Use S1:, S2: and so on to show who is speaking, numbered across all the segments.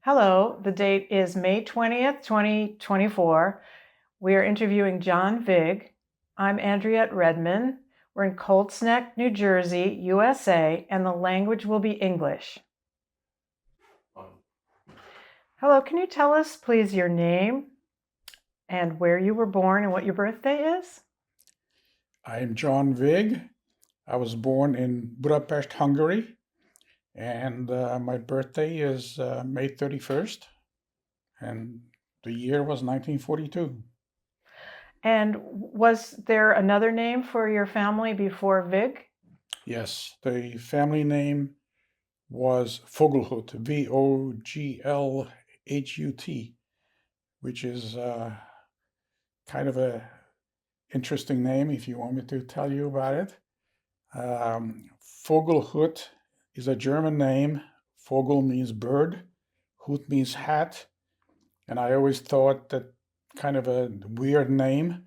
S1: Hello, the date is May 20th, 2024. We are interviewing John Vig. I'm Andriette Redman. We're in Colts Neck, New Jersey, USA, and the language will be English. Hello, can you tell us, please, your name and where you were born and what your birthday is?
S2: I'm John Vig. I was born in Budapest, Hungary, and my birthday is May 31st, and the year was 1942.
S1: And was there another name for your family before Vig?
S2: Yes, the family name was Vogelhut, Voglhut, which is kind of a interesting name if you want me to tell you about it. Vogelhut is a German name. Vogel means bird, Hut means hat, and I always thought that kind of a weird name,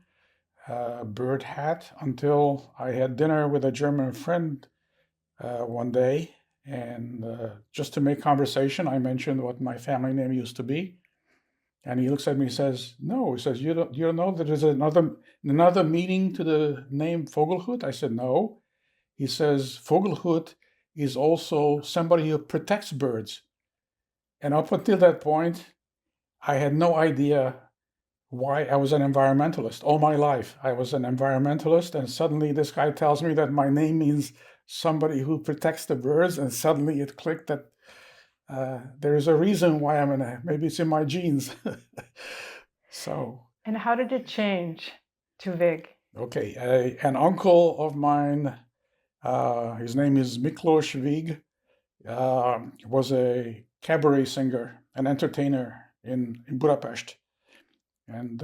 S2: bird hat, until I had dinner with a German friend one day, and just to make conversation, I mentioned what my family name used to be, and he looks at me and says, "No," he says, "You don't know that there's another meaning to the name Vogelhut?" I said, "No." He says, "Vogelhut is also somebody who protects birds." And up until that point, I had no idea why I was an environmentalist. All my life, I was an environmentalist, and suddenly this guy tells me that my name means somebody who protects the birds, and suddenly it clicked that there is a reason why maybe it's in my genes. So,
S1: And how did it change to Vig?
S2: okay, an uncle of mine, his name is Miklos Vig, was a cabaret singer, an entertainer in Budapest. And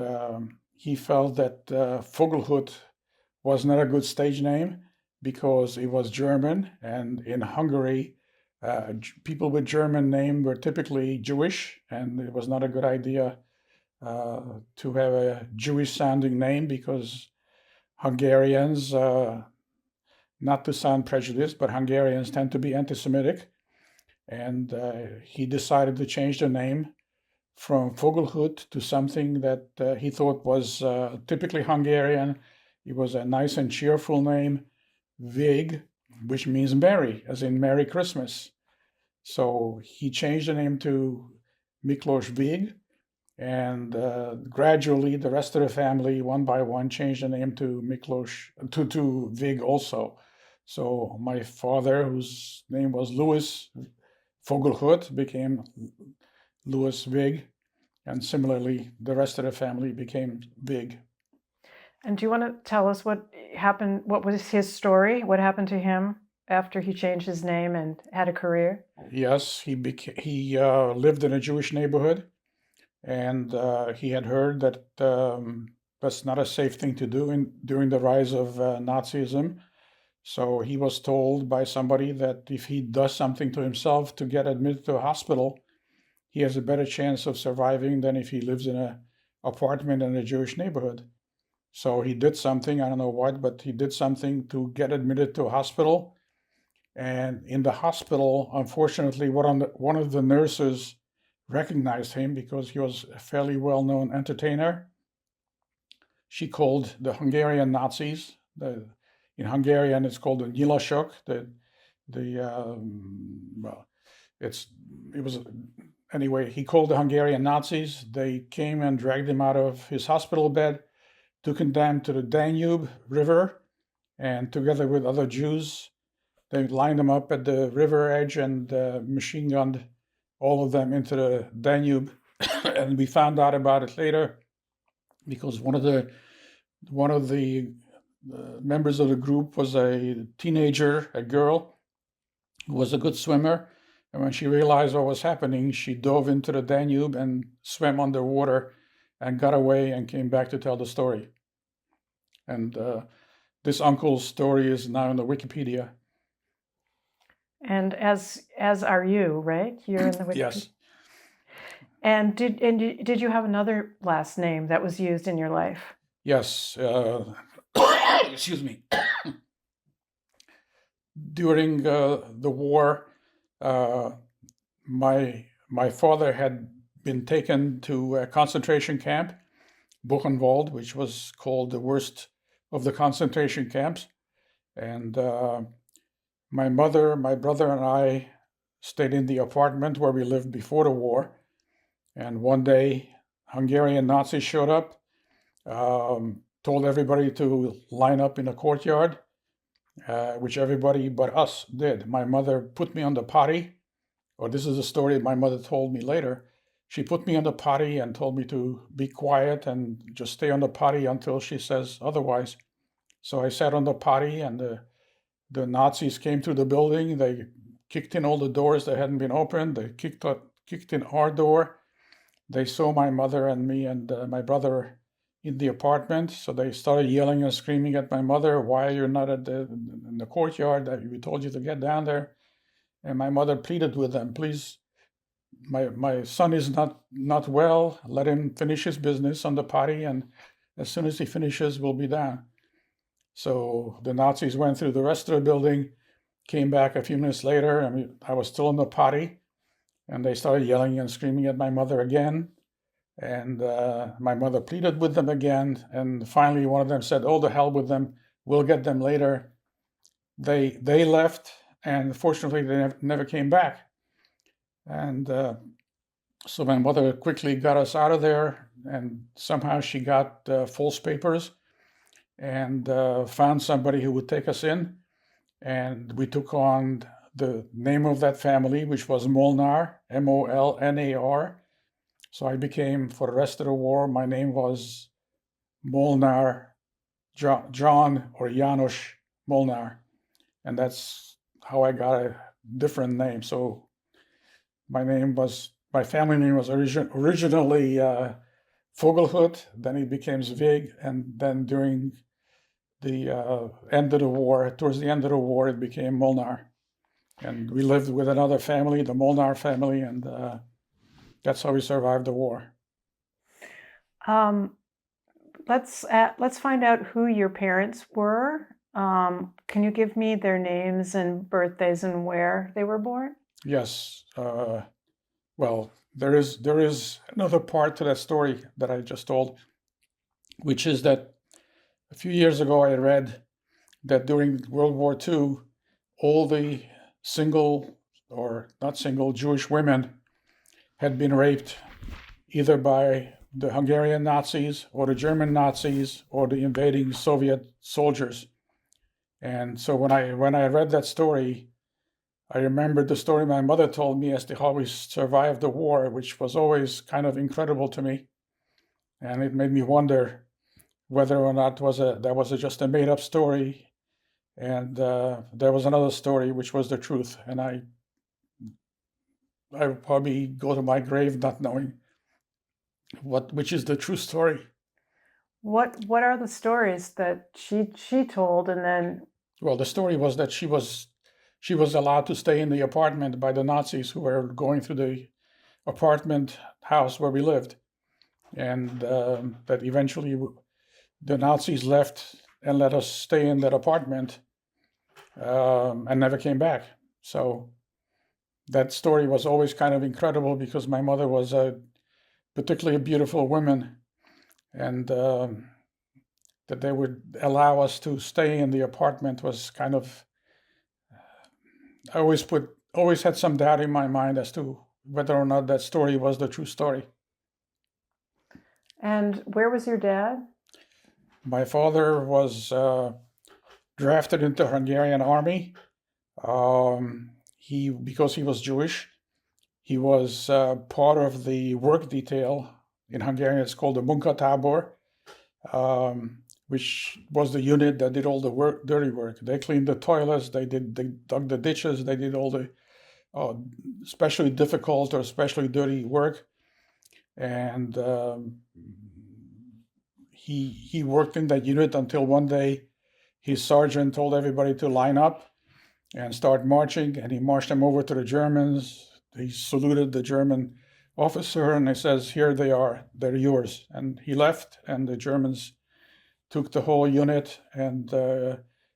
S2: he felt that Vogelhut was not a good stage name because it was German. And in Hungary, people with German name were typically Jewish, and it was not a good idea to have a Jewish sounding name because Hungarians, not to sound prejudiced, but Hungarians tend to be anti Semitic. And he decided to change the name from Vogelhut to something that he thought was typically Hungarian. It was a nice and cheerful name, Vig, which means merry, as in Merry Christmas. So he changed the name to Miklos Vig, and gradually the rest of the family, one by one, changed the name to to Vig also. So my father, whose name was Louis Vogelhut, became Louis Vig, and similarly, the rest of the family became Vig.
S1: And do you want to tell us what happened? What was his story? What happened to him after he changed his name and had a career?
S2: Yes, he lived in a Jewish neighborhood, and he had heard that that's not a safe thing to do during the rise of Nazism. So he was told by somebody that if he does something to himself to get admitted to a hospital, he has a better chance of surviving than if he lives in an apartment in a Jewish neighborhood. So he did something, I don't know what, but he did something to get admitted to a hospital. And in the hospital, unfortunately, one of the nurses recognized him because he was a fairly well known entertainer. She called the Hungarian Nazis. In Hungarian, it's called the Nyilasok. Well, it was anyway. He called the Hungarian Nazis. They came and dragged him out of his hospital bed, took him down to the Danube River, and together with other Jews, they lined them up at the river edge and machine gunned all of them into the Danube. And we found out about it later because one of the members of the group was a teenager, a girl who was a good swimmer. And when she realized what was happening, she dove into the Danube and swam underwater and got away and came back to tell the story. And this uncle's story is now in the Wikipedia.
S1: And as are you, right? You're in the Wikipedia.
S2: Yes.
S1: And did you have another last name that was used in your life?
S2: Yes. Excuse me. During the war, my father had been taken to a concentration camp, Buchenwald, which was called the worst of the concentration camps. And my mother, my brother, and I stayed in the apartment where we lived before the war. And one day, Hungarian Nazis showed up, told everybody to line up in a courtyard, which everybody but us did. My mother put me on the potty, or this is a story my mother told me later. She put me on the potty and told me to be quiet and just stay on the potty until she says otherwise. So I sat on the potty, and the Nazis came through the building. They kicked in all the doors that hadn't been opened. They kicked in our door. They saw my mother and me and my brother in the apartment. So they started yelling and screaming at my mother, "Why are you not in the courtyard? We told you to get down there." And my mother pleaded with them, "Please, my son is not well. Let him finish his business on the potty, and as soon as he finishes, we'll be down." So the Nazis went through the rest of the building, came back a few minutes later, and I was still in the potty, and they started yelling and screaming at my mother again. And my mother pleaded with them again, and finally one of them said, "Oh, the hell with them. We'll get them later." They left, and fortunately they never came back. And so my mother quickly got us out of there, and somehow she got false papers and found somebody who would take us in. And we took on the name of that family, which was Molnar, Molnar. So I became, for the rest of the war, my name was Molnar, John or Janos Molnar. And that's how I got a different name. So my family name was originally Vogelhut, then it became Zvig, and then during the end of the war, towards the end of the war, it became Molnar. And we lived with another family, the Molnar family, and that's how we survived the war.
S1: Let's find out who your parents were. Can you give me their names and birthdays and where they were born?
S2: Yes. Well, there is another part to that story that I just told, which is that a few years ago I read that during World War II, all the single or not single Jewish women had been raped either by the Hungarian Nazis or the German Nazis or the invading Soviet soldiers. And so when I read that story, I remembered the story my mother told me as to how we survived the war, which was always kind of incredible to me. And it made me wonder whether or not that was just a made-up story, and there was another story which was the truth. And I would probably go to my grave not knowing which is the true story.
S1: What are the stories that she told, and then?
S2: Well, the story was that she was allowed to stay in the apartment by the Nazis who were going through the apartment house where we lived, and that eventually the Nazis left and let us stay in that apartment and never came back. So that story was always kind of incredible because my mother was a particularly beautiful woman, and that they would allow us to stay in the apartment was kind of, I always had some doubt in my mind as to whether or not that story was the true story.
S1: And where was your dad?
S2: My father was drafted into the Hungarian army. Because he was Jewish, he was part of the work detail. In Hungarian, it's called the Munkatábor, which was the unit that did all the dirty work. They cleaned the toilets, they dug the ditches, they did all the especially difficult or especially dirty work. And he worked in that unit until one day his sergeant told everybody to line up and start marching, and he marched them over to the Germans. He saluted the German officer and he says, "Here they are, they're yours." And he left, and the Germans took the whole unit and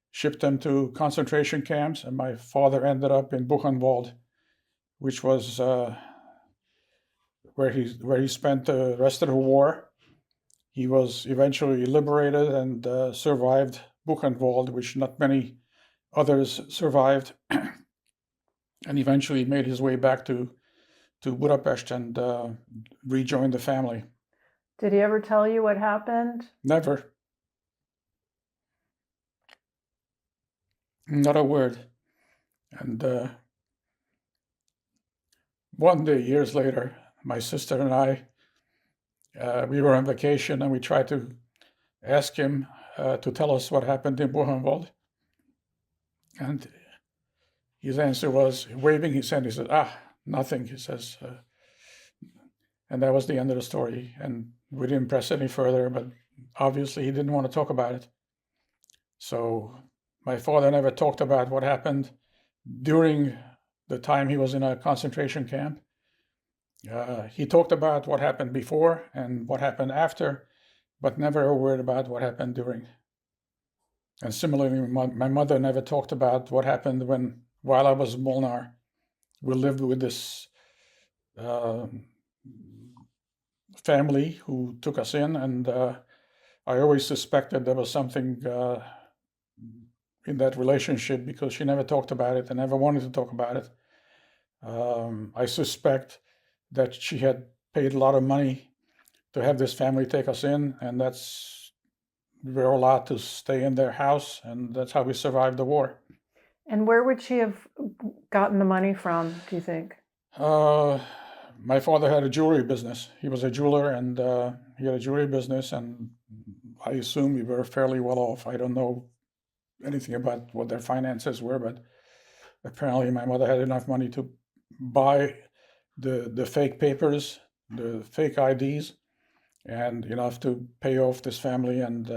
S2: shipped them to concentration camps, and my father ended up in Buchenwald, which was where he spent the rest of the war. He was eventually liberated and survived Buchenwald, which not many others survived, and eventually made his way back to Budapest and rejoined the family.
S1: Did he ever tell you what happened?
S2: Never. Not a word. And one day, years later, my sister and I, we were on vacation, and we tried to ask him to tell us what happened in Buchenwald. And his answer was, waving his hand, he said, nothing, he says. And that was the end of the story. And we didn't press any further, but obviously he didn't want to talk about it. So my father never talked about what happened during the time he was in a concentration camp. He talked about what happened before and what happened after, but never a word about what happened during. And similarly, my mother never talked about what happened while I was in Molnar. We lived with this family who took us in, and I always suspected there was something in that relationship because she never talked about it and never wanted to talk about it. I suspect that she had paid a lot of money to have this family take us in, and we were allowed to stay in their house, and that's how we survived the war.
S1: And where would she have gotten the money from, do you think?
S2: My father had a jewelry business. He was a jeweler, and he had a jewelry business, and I assume we were fairly well off. I don't know anything about what their finances were, but apparently my mother had enough money to buy the fake papers, the fake IDs, and enough to pay off this family and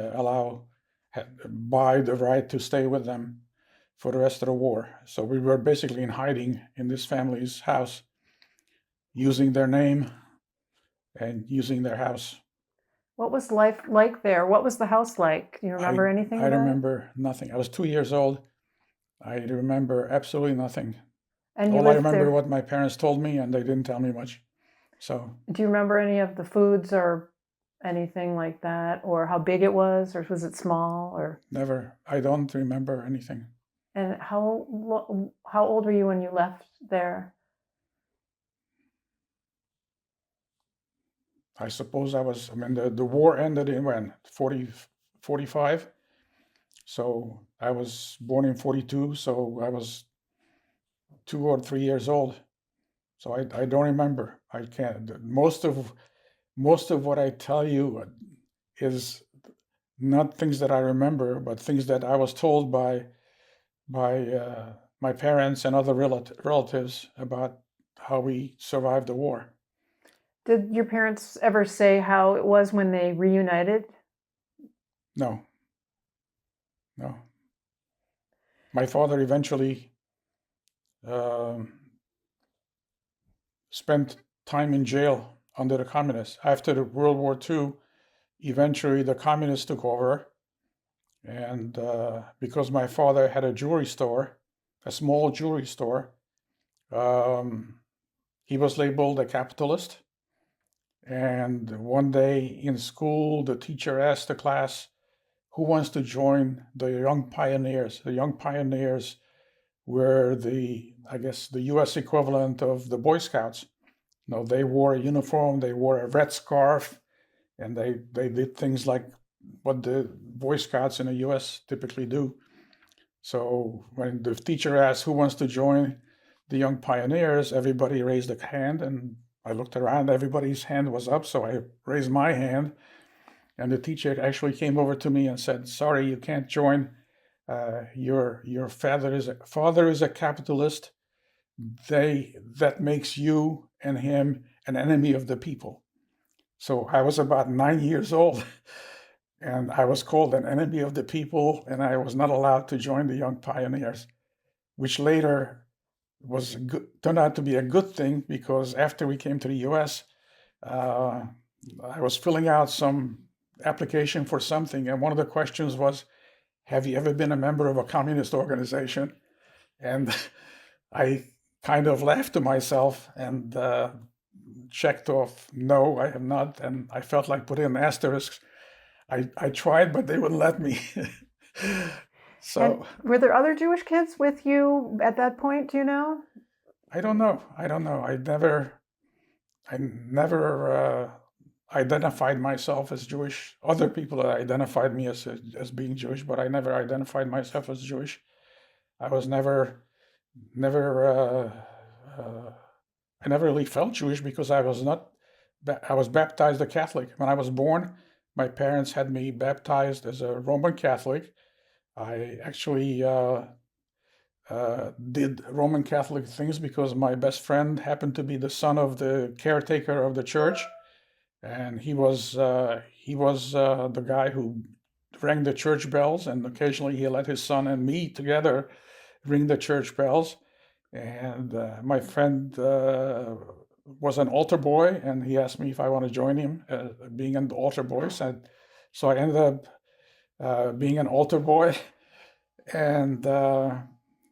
S2: buy the right to stay with them for the rest of the war. So we were basically in hiding in this family's house, using their name and using their house.
S1: What was life like there? What was the house like? Do you remember anything
S2: I
S1: about
S2: remember nothing. I was 2 years old. I remember absolutely nothing.
S1: And you
S2: All I
S1: lived
S2: remember
S1: there.
S2: what my parents told me, and they didn't tell me much. So
S1: Do you remember any of the foods or anything like that, or how big it was, or was it small, or?
S2: never. I don't remember anything.
S1: And how old were you when you left there?
S2: I suppose the war ended in when? 45? So I was born in 42, so I was 2 or 3 years old. So I don't remember. I can't. Most of what I tell you is not things that I remember, but things that I was told by my parents and other relatives about how we survived the war.
S1: Did your parents ever say how it was when they reunited?
S2: No. My father eventually spent time in jail under the communists. After the World War II, eventually the communists took over. And because my father had a jewelry store, a small jewelry store, he was labeled a capitalist. And one day in school, the teacher asked the class, who wants to join the Young Pioneers? The Young Pioneers were the US equivalent of the Boy Scouts. They wore a uniform, they wore a red scarf, and they did things like what the Boy Scouts in the US typically do. So when the teacher asked who wants to join the Young Pioneers, everybody raised a hand, and I looked around, everybody's hand was up, so I raised my hand, and the teacher actually came over to me and said, sorry, you can't join. Your father is a capitalist. That makes you and him an enemy of the people. So I was about 9 years old, and I was called an enemy of the people, and I was not allowed to join the Young Pioneers, which later turned out to be a good thing, because after we came to the US, I was filling out some application for something, and one of the questions was, have you ever been a member of a communist organization? And I kind of laughed to myself and checked off, no, I have not. And I felt like putting an asterisk. I tried, but they wouldn't let me.
S1: And
S2: So
S1: were there other Jewish kids with you at that point? Do you know?
S2: I don't know. I never identified myself as Jewish. Other people identified me as being Jewish, but I never identified myself as Jewish. I was never. I never really felt Jewish because I was not. I was baptized a Catholic when I was born. My parents had me baptized as a Roman Catholic. I actually did Roman Catholic things because my best friend happened to be the son of the caretaker of the church, and he was the guy who rang the church bells, and occasionally he let his son and me together ring the church bells. And my friend was an altar boy, and he asked me if I want to join him being an altar boy. So I ended up being an altar boy, and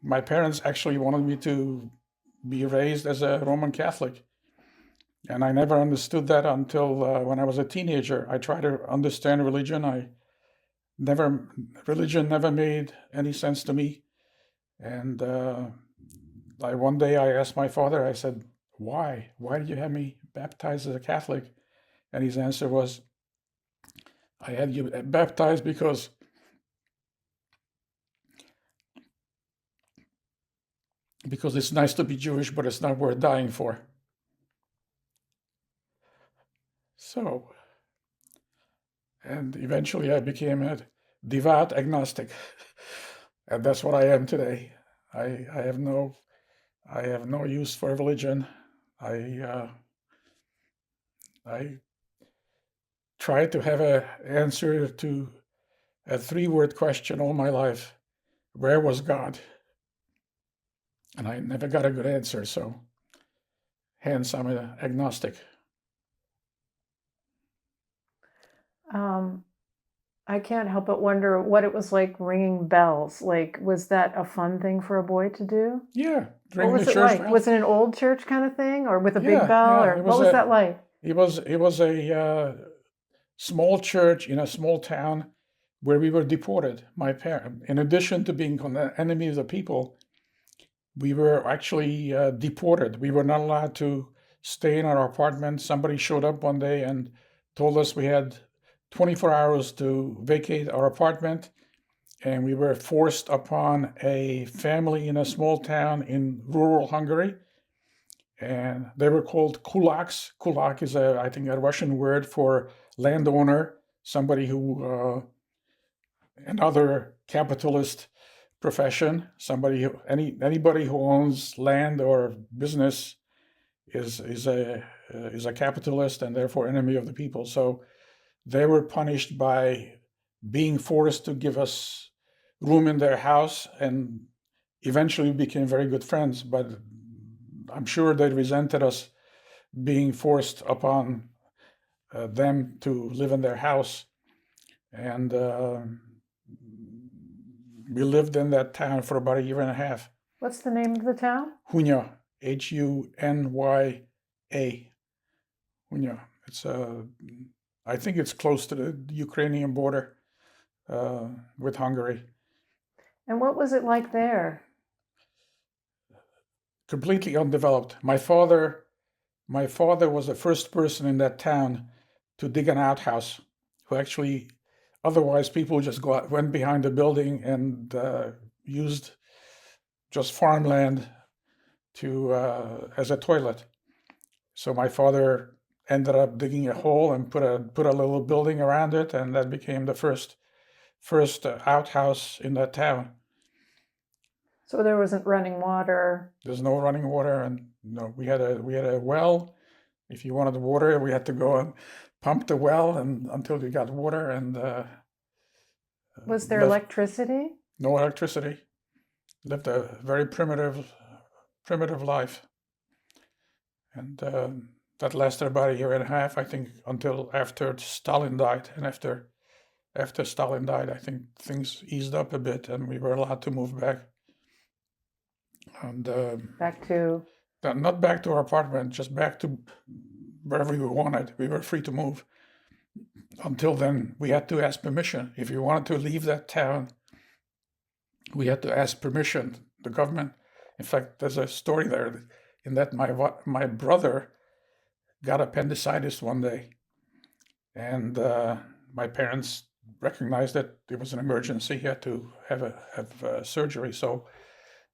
S2: my parents actually wanted me to be raised as a Roman Catholic. And I never understood that until when I was a teenager. I tried to understand religion. Religion never made any sense to me. And one day I asked my father, I said, why? Why did you have me baptized as a Catholic? And his answer was, I had you baptized because it's nice to be Jewish, but it's not worth dying for. So, and eventually I became a devout agnostic. And that's what I am today. I have no use for religion. I tried to have an answer to a 3-word question all my life: where was God? And I never got a good answer. So, hence I'm an agnostic.
S1: I can't help but wonder what it was like ringing bells. Like, was that a fun thing for a boy to do?
S2: Yeah,
S1: What
S2: ring
S1: was
S2: the
S1: it
S2: church
S1: like?
S2: bell.
S1: Was it an old church kind of thing, or with a big
S2: Yeah,
S1: bell,
S2: yeah.
S1: or what was that like?
S2: It was a small church in a small town where we were deported. My parents, in addition to being an enemy of the people, we were actually deported. We were not allowed to stay in our apartment. Somebody showed up one day and told us we had 24 hours to vacate our apartment, and we were forced upon a family in a small town in rural Hungary. And they were called kulaks. Kulak is, I think, a Russian word for landowner, somebody who, another capitalist profession, anybody who owns land or business is a capitalist and therefore enemy of the people. So they were punished by being forced to give us room in their house, and eventually became very good friends. But I'm sure they resented us being forced upon them to live in their house. And we lived in that town for about a year and a half.
S1: What's the name of the town?
S2: Hunya, Hunya. Hunya. It's I think it's close to the Ukrainian border with Hungary.
S1: And what was it like there?
S2: Completely undeveloped. My father was the first person in that town to dig an outhouse. Who actually, otherwise people just went behind the building and used just farmland to as a toilet. So my father ended up digging a hole and put a little building around it, and that became the first outhouse in that town.
S1: So there wasn't running water.
S2: There's no running water, and we had a well. If you wanted water, we had to go and pump the well and until we got water. And
S1: Was there electricity?
S2: No electricity. Lived a very primitive life, and that lasted about a year and a half, I think, until after Stalin died. And after Stalin died, I think things eased up a bit, and we were allowed to move back. And
S1: Back to,
S2: not back to our apartment, just back to wherever we wanted. We were free to move. Until then, we had to ask permission. If you wanted to leave that town, we had to ask permission. The government, in fact, there's a story there in that my brother got appendicitis one day, and my parents recognized that it was an emergency. He had to have surgery, so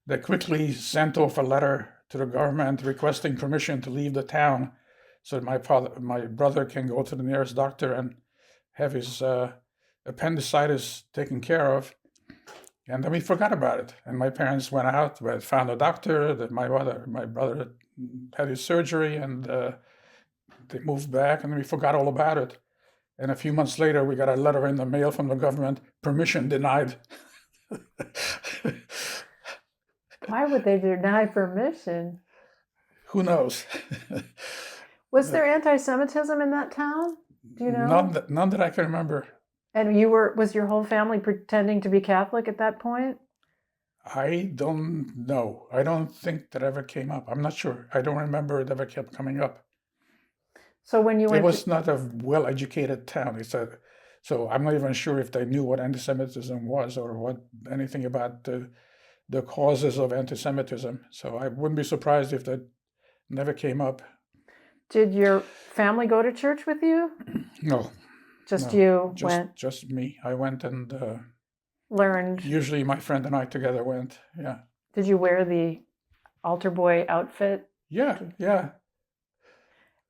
S2: they quickly sent off a letter to the government requesting permission to leave the town, so that my brother can go to the nearest doctor and have his appendicitis taken care of. And then we forgot about it. And my parents went out, found a doctor. That my brother had his surgery, and they moved back, and we forgot all about it. And a few months later, we got a letter in the mail from the government: permission denied.
S1: why would they deny permission?
S2: Who knows?
S1: Was there anti-Semitism in that town? Do you know?
S2: None that I can remember.
S1: And was your whole family pretending to be Catholic at that point?
S2: I don't know. I don't think that ever came up. I'm not sure. I don't remember it ever kept coming up.
S1: So when you
S2: It
S1: went
S2: was not a well-educated town. So I'm not even sure if they knew what anti-Semitism was or what anything about the causes of anti-Semitism. So I wouldn't be surprised if that never came up.
S1: did your family go to church with you?
S2: No,
S1: Just
S2: No,
S1: you went,
S2: just me. I went, and
S1: learned.
S2: usually my friend and I together went. Yeah,
S1: Did you wear the altar boy outfit
S2: yeah, yeah,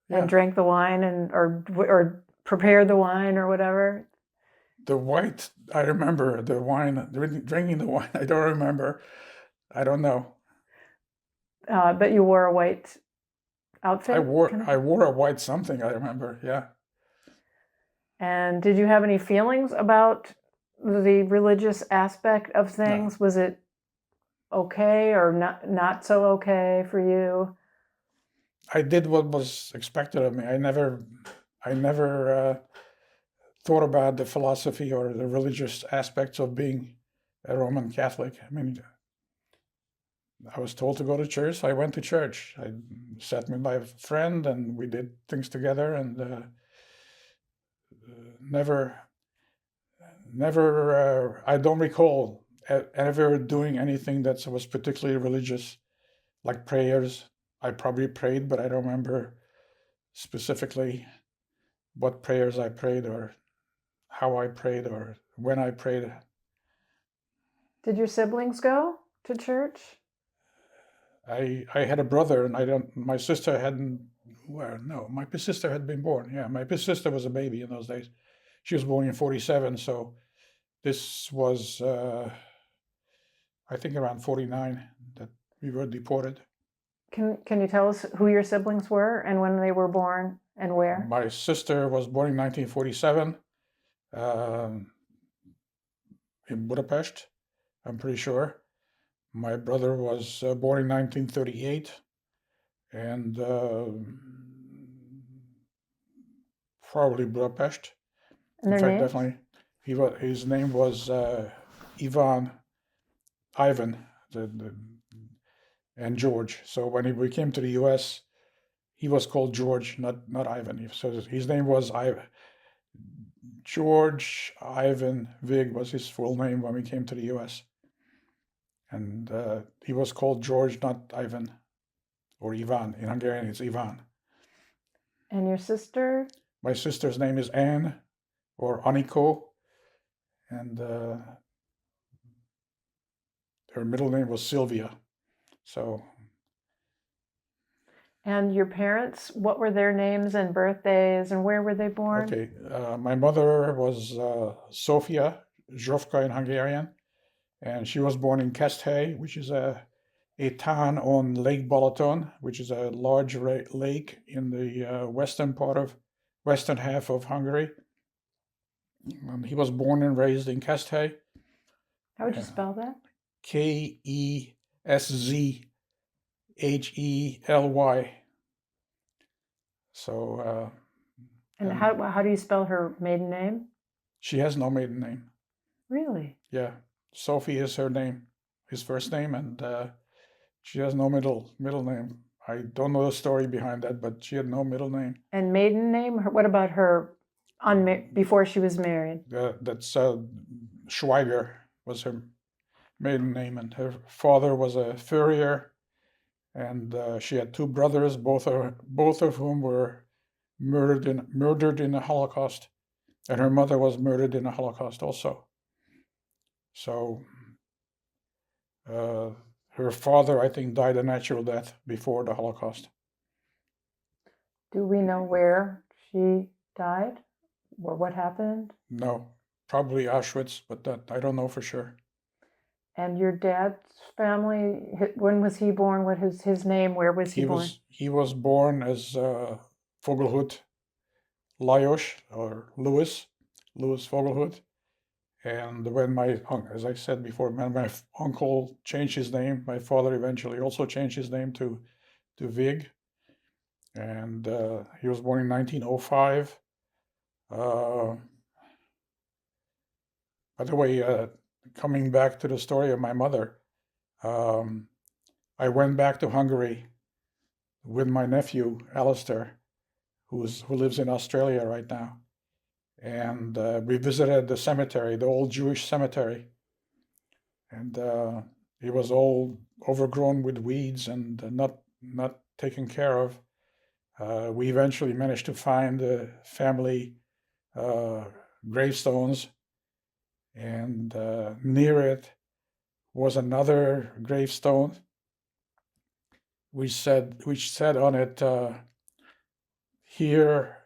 S2: yeah.
S1: and drank the wine or prepared the wine or whatever?
S2: The white, I remember the wine, drinking the wine. I don't remember. I don't know.
S1: But you wore a white outfit?
S2: I wore a white something. I remember. Yeah.
S1: And did you have any feelings about the religious aspect of things? Was it okay or not so okay for you?
S2: I did what was expected of me. I never thought about the philosophy or the religious aspects of being a Roman Catholic. I mean, I was told to go to church. I went to church. I sat with my friend, and we did things together, and never, I don't recall ever doing anything that was particularly religious, like prayers. I probably prayed, but I don't remember specifically what prayers I prayed or how I prayed or when I prayed.
S1: Did your siblings go to church?
S2: I had a brother, and my sister hadn't. Well, no, my sister had been born. Yeah, my sister was a baby in those days. She was born in 47, so this was, I think, around 49 that we were deported.
S1: Can you tell us who your siblings were and when they were born and where?
S2: My sister was born in 1947 in Budapest, I'm pretty sure. My brother was born in 1938, and probably Budapest.
S1: And
S2: In
S1: their
S2: fact,
S1: names?
S2: definitely, his name was Ivan, and George. So when we came to the U.S., he was called George, not Ivan. So his name was George Ivan Vig was his full name when we came to the U.S. And he was called George, not Ivan or Ivan. In Hungarian, it's Ivan.
S1: And your sister?
S2: My sister's name is Anne, or Aniko, and her middle name was Sylvia. So.
S1: And your parents, what were their names and birthdays, and where were they born?
S2: Okay, my mother was Sofia Zsofka in Hungarian, and she was born in Keszthely, which is a town on Lake Balaton, which is a large lake in the western half of Hungary. He was born and raised in Keszthely.
S1: How would you spell that?
S2: Kesszhely. So.
S1: And how do you spell her maiden name?
S2: She has no maiden name.
S1: Really?
S2: Yeah, Sophie is her name, his first name, and She has no middle name. I don't know the story behind that, but she had no middle name.
S1: And maiden name? What about her before she was married?
S2: That's Schweiger was her maiden name, and her father was a furrier, and she had two brothers, both of whom were murdered in the Holocaust, and her mother was murdered in the Holocaust also. So her father, I think, died a natural death before the Holocaust.
S1: Do we know where she died or what happened?
S2: No, probably Auschwitz, but that I don't know for sure.
S1: And your dad's family, when was he born? What is his name? Where was he born?
S2: He was born as Vogelhut Lajos, or Louis Vogelhut. And when as I said before, when my uncle changed his name, my father eventually also changed his name to Vig. And he was born in 1905. By the way, coming back to the story of my mother, I went back to Hungary with my nephew, Alistair, who lives in Australia right now. And we visited the cemetery, the old Jewish cemetery. And it was all overgrown with weeds and not taken care of. We eventually managed to find the family gravestones, and near it was another gravestone which said on it, here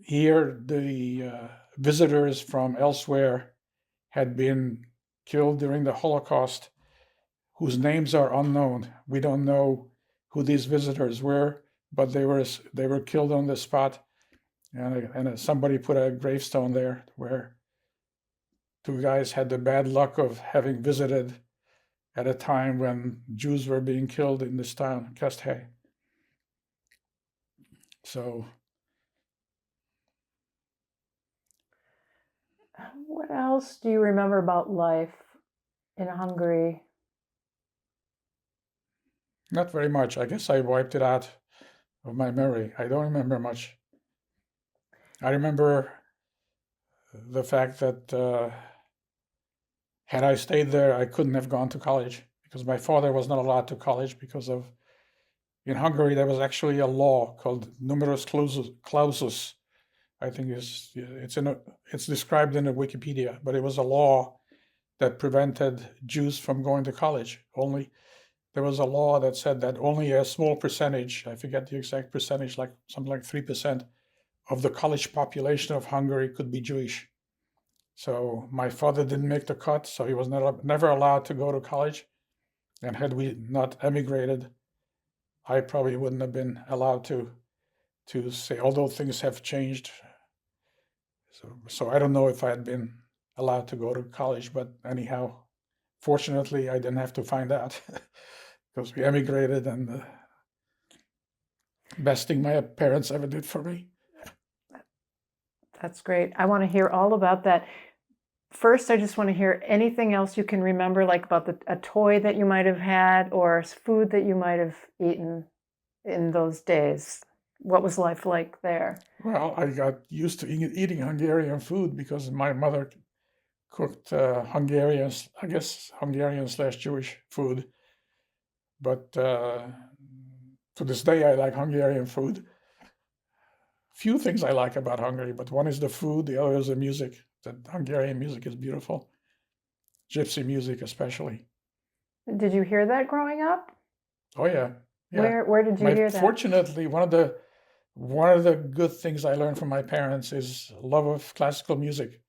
S2: the visitors from elsewhere had been killed during the Holocaust, whose names are unknown. We don't know who these visitors were, but they were killed on the spot, and somebody put a gravestone there where two guys had the bad luck of having visited at a time when Jews were being killed in this town, Keszthely. So,
S1: what else do you remember about life in Hungary?
S2: not very much. I guess I wiped it out of my memory. I don't remember much. I remember the fact that had I stayed there, I couldn't have gone to college because my father was not allowed to college because of, in Hungary, there was actually a law called numerus clausus. I think it's described in the Wikipedia, but it was a law that prevented Jews from going to college. There was a law that said that only a small percentage, I forget the exact percentage, like something like 3% of the college population of Hungary could be Jewish. So my father didn't make the cut, so he was never allowed to go to college. And had we not emigrated, I probably wouldn't have been allowed to say, although things have changed. So I don't know if I had been allowed to go to college, but anyhow, fortunately, I didn't have to find out because we emigrated, and the best thing my parents ever did for me.
S1: That's great. I want to hear all about that. First, I just want to hear anything else you can remember, like about a toy that you might have had or food that you might have eaten in those days. What was life like there?
S2: Well, I got used to eating Hungarian food because my mother cooked Hungarian / Jewish food. But to this day, I like Hungarian food. Few things I like about Hungary, but one is the food, the other is the music. The Hungarian music is beautiful. Gypsy music especially.
S1: Did you hear that growing up?
S2: Oh yeah.
S1: Where did you hear that?
S2: Fortunately, one of the good things I learned from my parents is love of classical music.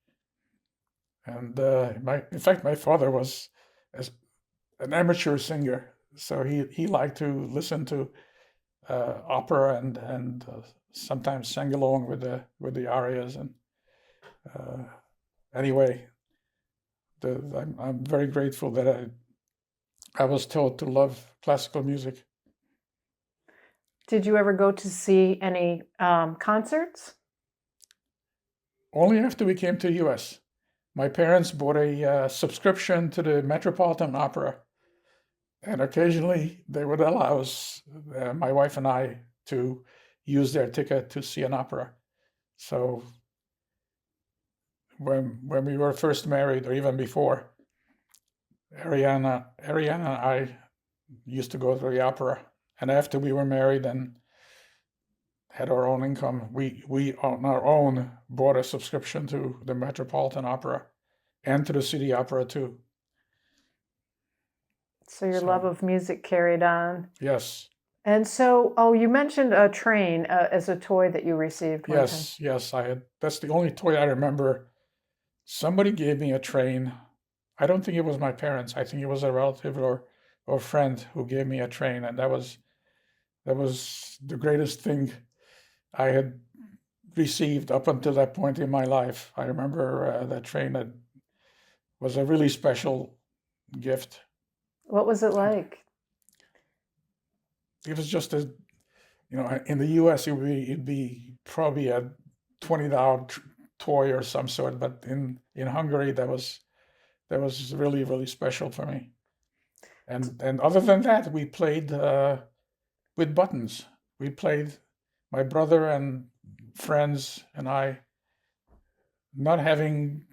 S2: And in fact, my father was an amateur singer, so he liked to listen to opera and sometimes sang along with the arias. And anyway, I'm very grateful that I was taught to love classical music.
S1: Did you ever go to see any concerts?
S2: Only after we came to the U.S. My parents bought a subscription to the Metropolitan Opera, And occasionally they would allow us, my wife and I, to use their ticket to see an opera. So when we were first married, or even before, Ariana and I used to go to the opera. And after we were married and had our own income, we on our own bought a subscription to the Metropolitan Opera and to the City Opera too.
S1: So your love
S2: So
S1: of music carried on.
S2: yes,
S1: And so, oh, you mentioned a train as a toy that you received one time.
S2: yes, I had. That's the only toy I remember. Somebody gave me a train. I don't think it was my parents. I think it was a relative or friend who gave me a train, and that was the greatest thing I had received up until that point in my life. I remember that train. That was a really special gift.
S1: What was it like?
S2: It was just a, in the U.S. it'd be probably a $20 toy or some sort, but in Hungary that was really really special for me. And other than that, we played with buttons. We played, my brother and friends and I, not having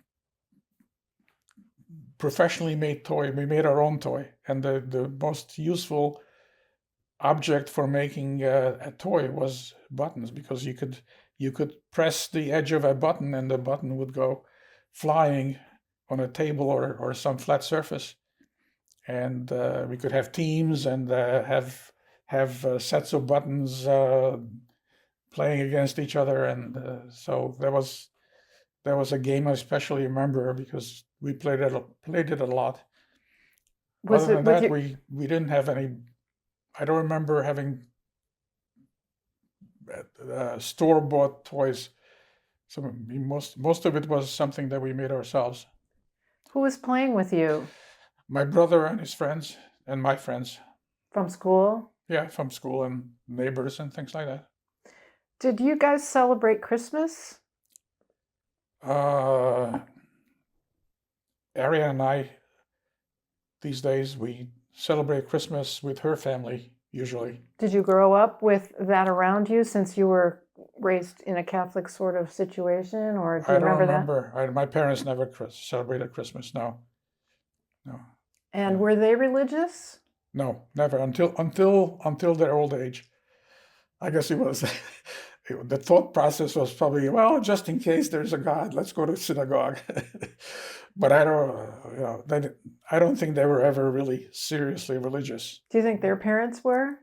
S2: professionally made toy. We made our own toy, and the most useful object for making a toy was buttons, because you could press the edge of a button and the button would go flying on a table or some flat surface, and we could have teams and have sets of buttons playing against each other, and so there was a game I especially remember because we played it a lot.
S1: Was
S2: Other
S1: it
S2: than
S1: with
S2: that,
S1: you?
S2: we didn't have any. I don't remember having store-bought toys. So most of it was something that we made ourselves.
S1: Who was playing with you
S2: My brother and his friends and my friends,
S1: from school?
S2: yeah, from school and neighbors and things like that.
S1: Did you guys celebrate Christmas?
S2: Uh, Aria and I, these days, we celebrate Christmas with her family usually.
S1: Did you grow up with that around you since you were raised in a Catholic sort of situation, or do
S2: I
S1: you
S2: don't
S1: remember that?
S2: remember. My parents never celebrated Christmas. No, no,
S1: And
S2: yeah.
S1: were they religious?
S2: No, never until their old age. I guess it was the thought process was probably, well, just in case there's a God, let's go to synagogue. But I don't, I don't think they were ever really seriously religious.
S1: Do you think their parents were?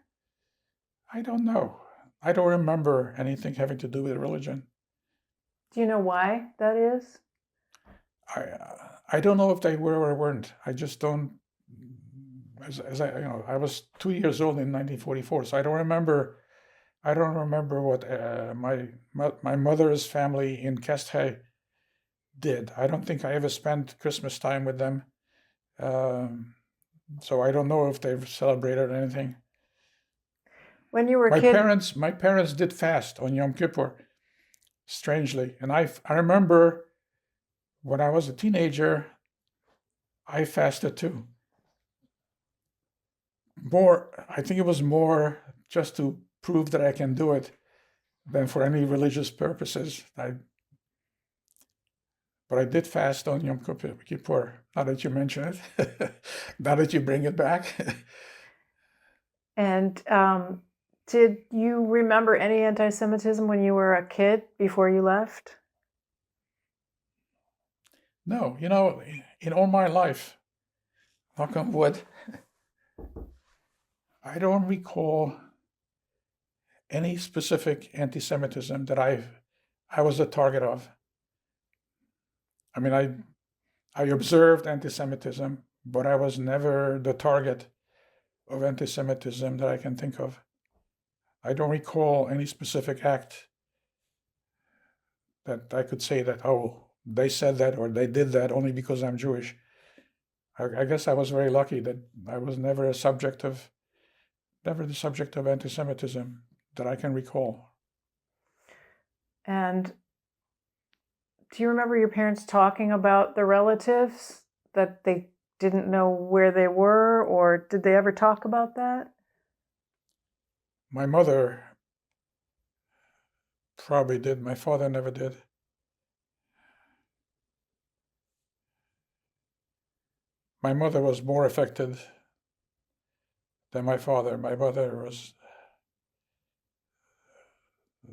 S2: I don't know. I don't remember anything having to do with religion.
S1: Do you know why that is?
S2: I I don't know if they were or weren't. I just don't. As I, I was 2 years old in 1944, so I don't remember. I don't remember what my mother's family in Kesthay did. I don't think I ever spent Christmas time with them, um, so I don't know if they've celebrated anything.
S1: When you were a kid,
S2: My parents did fast on Yom Kippur, strangely, and I remember when I was a teenager, I fasted too. I think it was more just to prove that I can do it than for any religious purposes. But I did fast on Yom Kippur. Now that you mention it, now that you bring it back.
S1: and did you remember any anti-Semitism when you were a kid before you left?
S2: No, in all my life, knock on wood, I don't recall any specific anti-Semitism that I was a target of. I mean, I observed anti-Semitism, but I was never the target of anti-Semitism that I can think of. I don't recall any specific act that I could say that, oh, they said that or they did that only because I'm Jewish. I guess I was very lucky that I was never the subject of anti-Semitism that I can recall.
S1: And do you remember your parents talking about the relatives that they didn't know where they were, or did they ever talk about that?
S2: My mother probably did. My father never did. My mother was more affected than my father. My mother was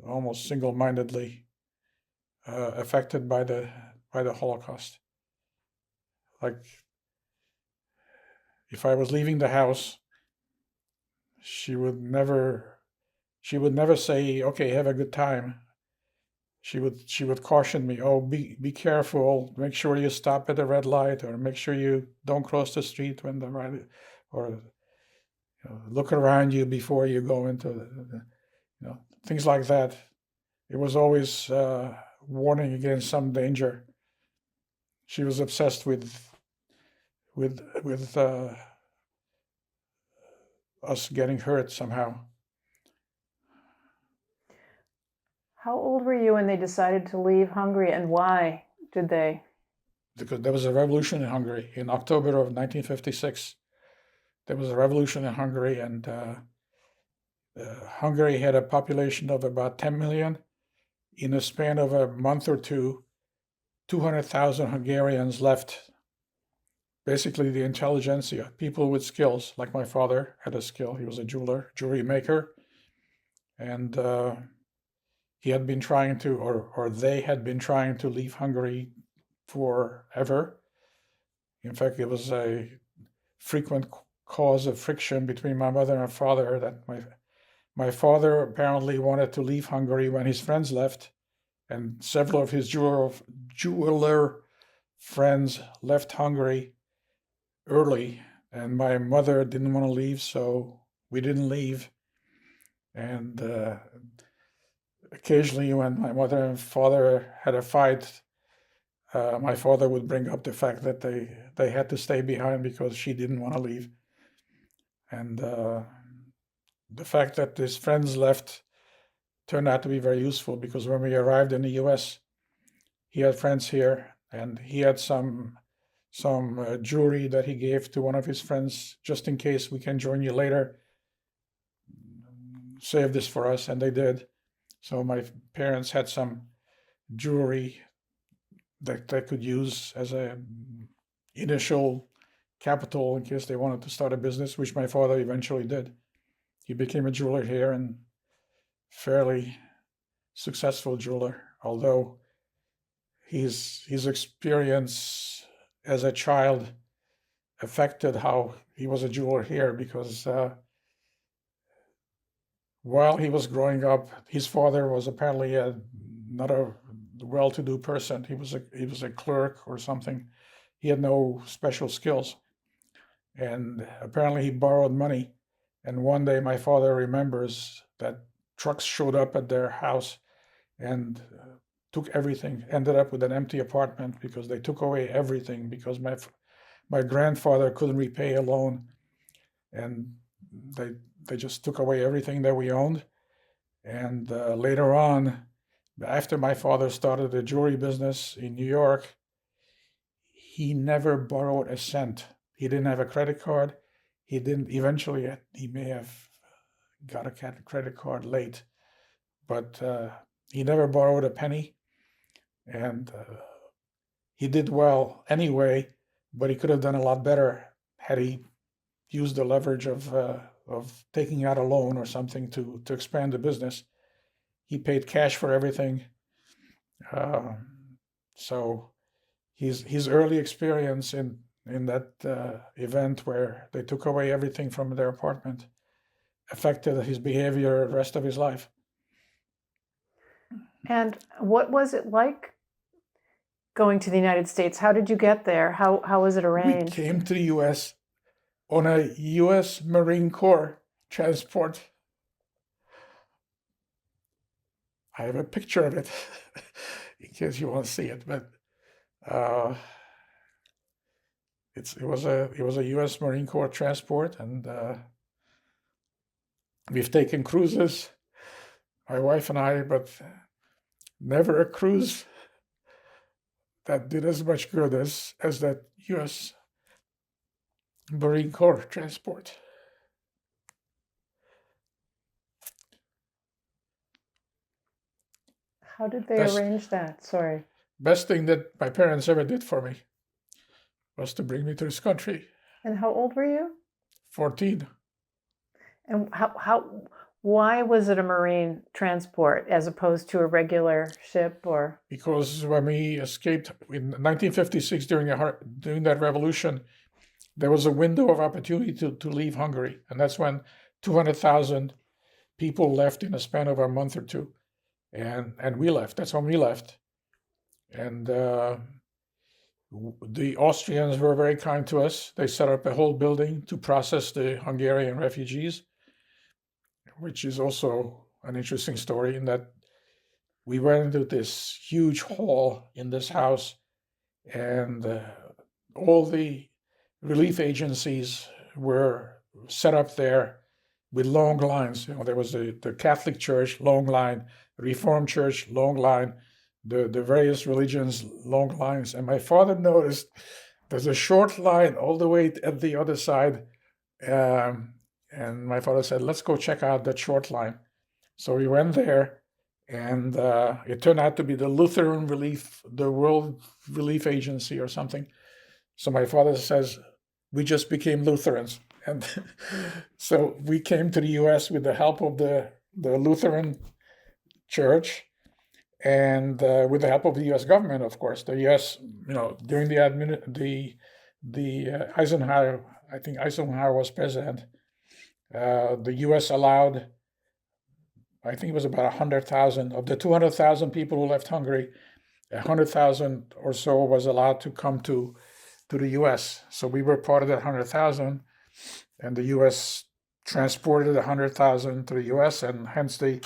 S2: almost single-mindedly affected by the Holocaust. Like, if I was leaving the house, she would never say, "Okay, have a good time." She would caution me, "Oh, be careful. Make sure you stop at the red light, or make sure you don't cross the street when the right, or look around you before you go into things like that." It was always warning against some danger. She was obsessed with us getting hurt somehow.
S1: How old were you when they decided to leave Hungary, and why did they?
S2: Because there was a revolution in Hungary in October of 1956. There was a revolution in Hungary, and Hungary had a population of about 10 million. In a span of a month or two, 200,000 Hungarians left. Basically, the intelligentsia, people with skills, like my father had a skill. He was a jeweler, jewelry maker, and he had been trying to, or they had been trying to leave Hungary forever. In fact, it was a frequent cause of friction between my mother and father, that my father apparently wanted to leave Hungary when his friends left, and several of his jeweler friends left Hungary early, and my mother didn't want to leave, so we didn't leave. And occasionally, when my mother and father had a fight, my father would bring up the fact that they had to stay behind because she didn't want to leave. And the fact that his friends left turned out to be very useful, because when we arrived in the US, he had friends here, and he had some jewelry that he gave to one of his friends, just in case we can join you later. Save this for us, and they did. So my parents had some jewelry that they could use as a initial capital in case they wanted to start a business, which my father eventually did. He became a jeweler here, and fairly successful jeweler, although his experience as a child affected how he was a jeweler here, because while he was growing up, his father was apparently not a well-to-do person. He was a clerk or something. He had no special skills, and apparently he borrowed money. And one day, my father remembers that trucks showed up at their house and took everything. Ended up with an empty apartment because they took away everything, because my grandfather couldn't repay a loan, and they just took away everything that we owned. And later on, after my father started a jewelry business in New York, he never borrowed a cent. He didn't have a credit card. He didn't. Eventually, he may have got a credit card late, but he never borrowed a penny, and he did well anyway. But he could have done a lot better had he used the leverage of taking out a loan or something to expand the business. He paid cash for everything. So his early experience in that event where they took away everything from their apartment affected his behavior the rest of his life.
S1: And what was it like going to the United States? How did you get there? How was it arranged?
S2: We came to the U.S. on a U.S. Marine Corps transport. I have a picture of it in case you want to see it, but it was a U.S. Marine Corps transport, and we've taken cruises, my wife and I, but never a cruise that did as much good as that U.S. Marine Corps transport.
S1: How did they
S2: Best
S1: arrange that? Sorry.
S2: best thing that my parents ever did for me was to bring me to this country.
S1: And how old were you?
S2: 14.
S1: And why was it a marine transport as opposed to a regular ship or?
S2: Because when we escaped in 1956 during that revolution, there was a window of opportunity to leave Hungary, and that's when 200,000 people left in a span of a month or two, and we left. That's when we left, and the Austrians were very kind to us. They set up a whole building to process the Hungarian refugees, which is also an interesting story in that we went into this huge hall in this house, and all the relief agencies were set up there with long lines. There was the Catholic Church, long line, Reformed Church, long line, the various religions, long lines. And my father noticed there's a short line all the way at the other side. And my father said, let's go check out that short line. So we went there, and it turned out to be the Lutheran Relief, the World Relief Agency or something. So my father says, we just became Lutherans. And so we came to the US with the help of the Lutheran Church, and with the help of the US government, of course. The US, during the Eisenhower, I think Eisenhower was president, the US allowed, I think it was about 100,000 of the 200,000 people who left Hungary, 100,000 or so was allowed to come to the US. So we were part of that 100,000, and the US transported 100,000 to the US, and hence the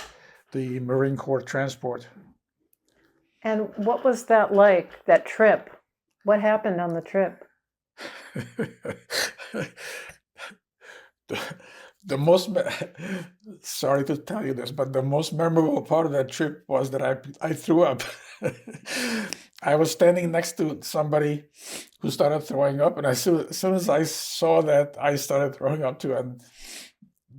S2: Marine Corps transport.
S1: And what was that like, that trip? What happened on the trip?
S2: The most, sorry to tell you this, but the most memorable part of that trip was that I threw up. I was standing next to somebody who started throwing up, and as soon as I saw that, I started throwing up too. And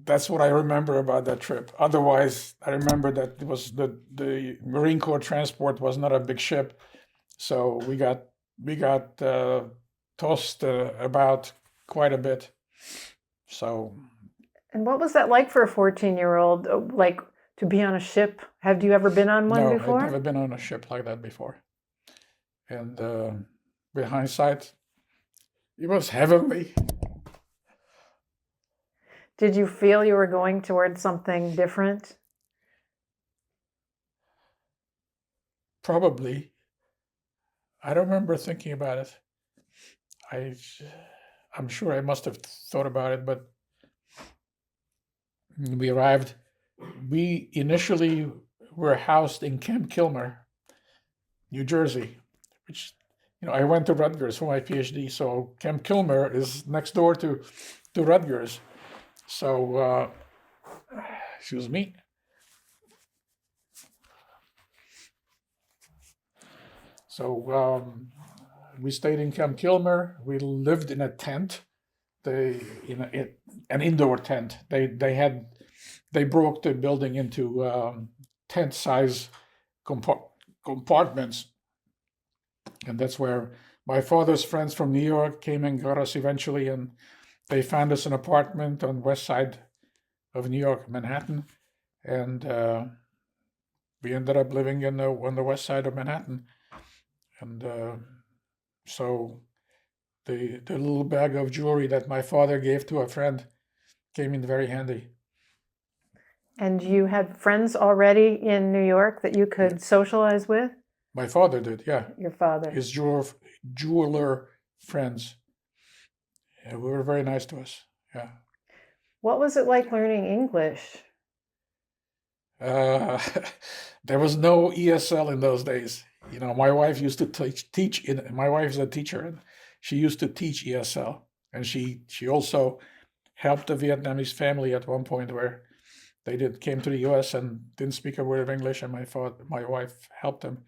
S2: that's what I remember about that trip. Otherwise, I remember that it was the Marine Corps transport was not a big ship, so we got tossed about quite a bit. So.
S1: And what was that like for a 14-year-old, like to be on a ship? Have you ever been on one before?
S2: No, I've never been on a ship like that before. And with hindsight, it was heavenly.
S1: Did you feel you were going towards something different?
S2: Probably. I don't remember thinking about it. I'm sure I must have thought about it, but we arrived. We initially were housed in Camp Kilmer, New Jersey, which, I went to Rutgers for my PhD, so Camp Kilmer is next door to Rutgers. So, excuse me. So we stayed in Camp Kilmer. We lived in a tent, an indoor tent. They broke the building into tent-size compartments, and that's where my father's friends from New York came and got us eventually, and they found us an apartment on the west side of New York, Manhattan, and we ended up living on the west side of Manhattan. And so the little bag of jewelry that my father gave to a friend came in very handy.
S1: And you had friends already in New York that you could socialize with?
S2: My father did, yeah.
S1: Your father.
S2: His jeweler friends. Yeah, we were very nice to us, yeah.
S1: What was it like learning English?
S2: There was no ESL in those days. My wife used to teach. My wife is a teacher, and she used to teach ESL, and she also helped a Vietnamese family at one point where they came to the U.S. and didn't speak a word of English, and my wife helped them.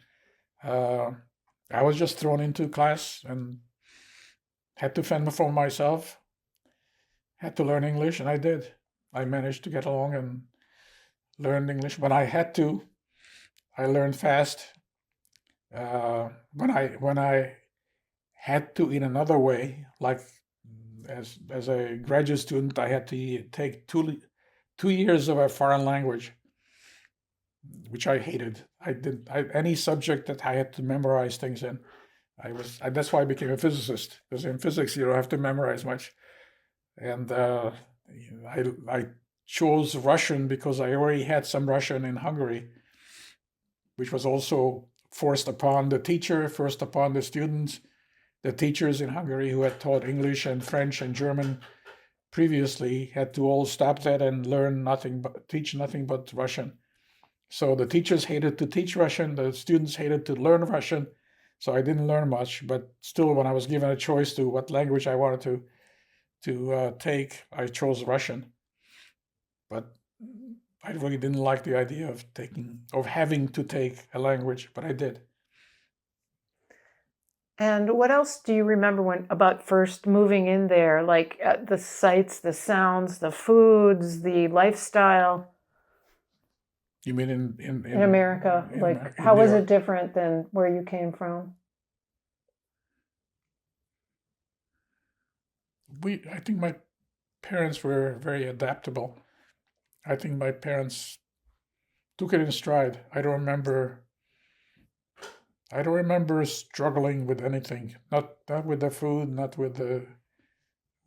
S2: I was just thrown into class and had to fend for myself. had to learn English, and I did. I managed to get along and learn English when I had to. I learned fast. When I had to in another way, like as a graduate student, I had to take 2 years of a foreign language, which I hated. Any subject that I had to memorize things in. That's why I became a physicist, because in physics you don't have to memorize much. And I chose Russian because I already had some Russian in Hungary, which was also forced upon the teacher, forced upon the students. The teachers in Hungary who had taught English and French and German previously had to all stop that and teach nothing but Russian. So the teachers hated to teach Russian, the students hated to learn Russian. So I didn't learn much, but still, when I was given a choice to what language I wanted to take, I chose Russian. But I really didn't like the idea of having to take a language, but I did.
S1: And what else do you remember about first moving in there? Like the sights, the sounds, the foods, the lifestyle
S2: You mean
S1: in America? Like, how was it different than where you came from?
S2: I think my parents were very adaptable. I think my parents took it in stride. I don't remember struggling with anything. Not with the food, not with the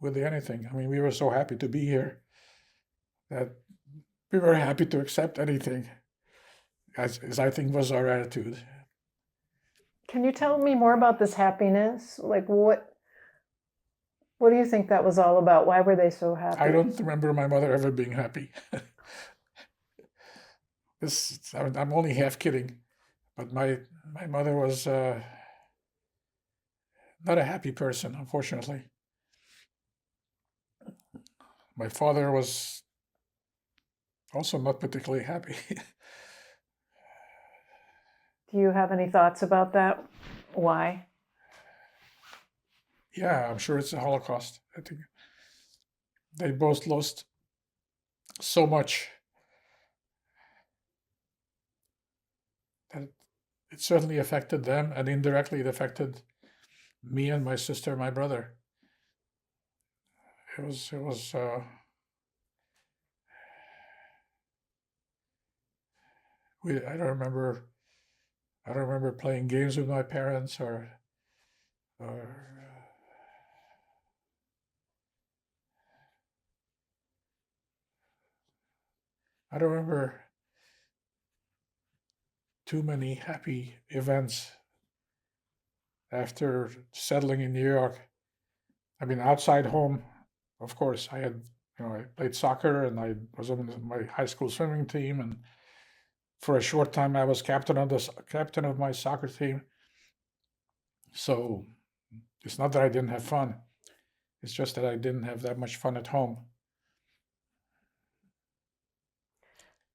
S2: anything. I mean, we were so happy to be here that we were happy to accept anything, as I think was our attitude.
S1: Can you tell me more about this happiness? Like, what do you think that was all about? Why were they so happy?
S2: I don't remember my mother ever being happy. I'm only half kidding, but my mother was not a happy person, unfortunately. My father was also not particularly happy.
S1: Do you have any thoughts about that? Why?
S2: Yeah, I'm sure it's the Holocaust. I think they both lost so much that it certainly affected them, and indirectly it affected me and my sister, my brother. It was I don't remember playing games with my parents or I don't remember too many happy events after settling in New York. I mean, outside home, of course, I played soccer and I was on my high school swimming team, and for a short time I was captain of my soccer team. So it's not that I didn't have fun. It's just that I didn't have that much fun at home.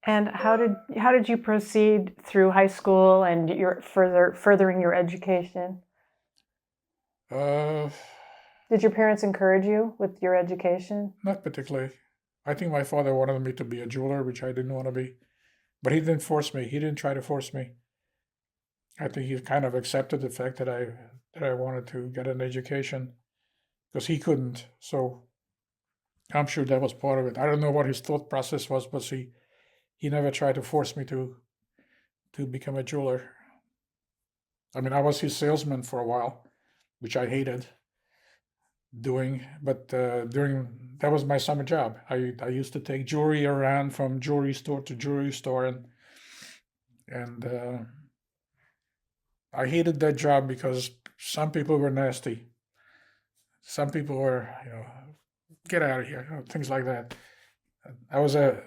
S1: And how did you proceed through high school and your furthering your education? Did your parents encourage you with your education?
S2: Not particularly. I think my father wanted me to be a jeweler, which I didn't want to be, but he didn't force me. He didn't try to force me. I think he kind of accepted the fact that I wanted to get an education because he couldn't. So I'm sure that was part of it. I don't know what his thought process was, but he never tried to force me to become a jeweler. I mean, I was his salesman for a while, which I hated doing, but that was my summer job. I used to take jewelry around from jewelry store to jewelry store, and I hated that job because some people were nasty. Some people were, get out of here, things like that. I was a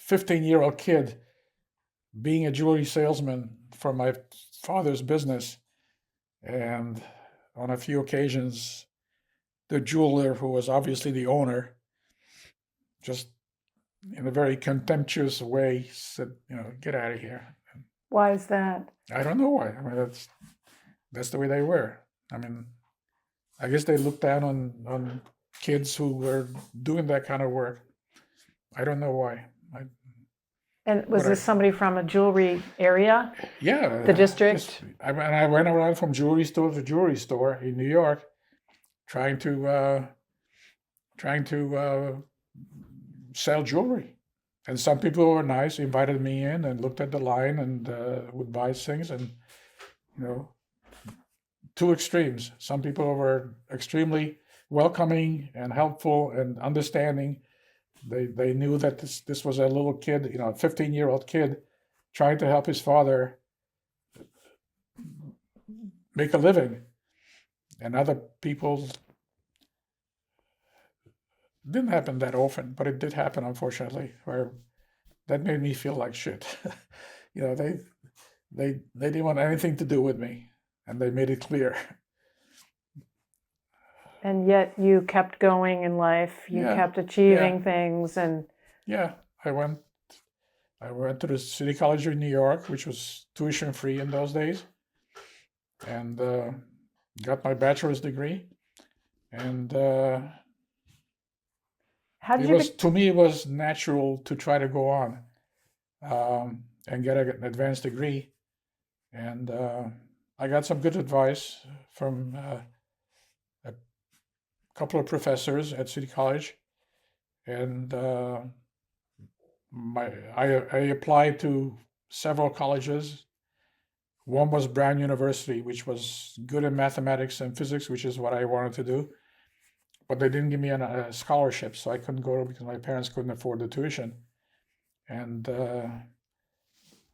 S2: 15-year-old kid being a jewelry salesman for my father's business, and on a few occasions the jeweler, who was obviously the owner, just in a very contemptuous way said, get out of here.
S1: Why is that?
S2: I don't know why. I mean, that's the way they were. I mean, I guess they looked down on kids who were doing that kind of work. I don't know why.
S1: And was
S2: But
S1: this somebody from a jewelry area?
S2: Yeah,
S1: The district?
S2: I went around from jewelry store to jewelry store in New York, trying to sell jewelry. And some people were nice, invited me in and looked at the line and would buy things. And you know, two extremes. Some people were extremely welcoming and helpful and understanding. They knew that this was a little kid, a 15-year-old kid, trying to help his father make a living. And other people, didn't happen that often, but it did happen, unfortunately, where that made me feel like shit. They didn't want anything to do with me, and they made it clear.
S1: And yet you kept going in life. You
S2: Yeah,
S1: kept achieving things, and
S2: Yeah, I went to the City College of New York, which was tuition free in those days, and got my bachelor's degree. And
S1: how did you?
S2: to me, it was natural to try to go on and get an advanced degree. And I got some good advice from a couple of professors at City College, and I applied to several colleges. One was Brown University, which was good in mathematics and physics, which is what I wanted to do. But they didn't give me a scholarship, so I couldn't go because my parents couldn't afford the tuition. And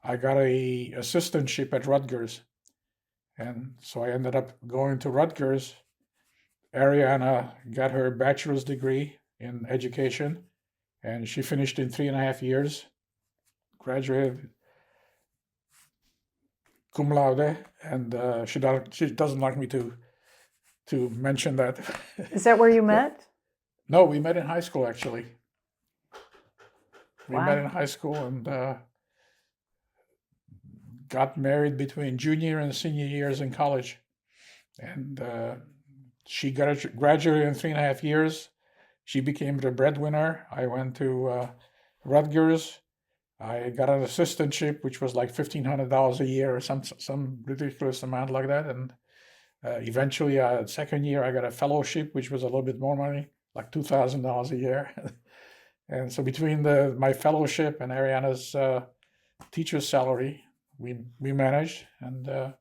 S2: I got a assistantship at Rutgers. And so I ended up going to Rutgers. Ariana got her bachelor's degree in education, and she finished in 3.5 years, graduated cum laude, and she doesn't like me to mention that.
S1: Is that where you met?
S2: No, we met in high school, actually. We
S1: Wow.
S2: met in high school and got married between junior and senior years in college. And she graduated in 3.5 years. She became the breadwinner. I went to Rutgers. I got an assistantship, which was like $1,500 a year or some ridiculous amount like that. And eventually, second year, I got a fellowship, which was a little bit more money, like $2,000 a year. And so between my fellowship and Ariana's teacher's salary, we managed. And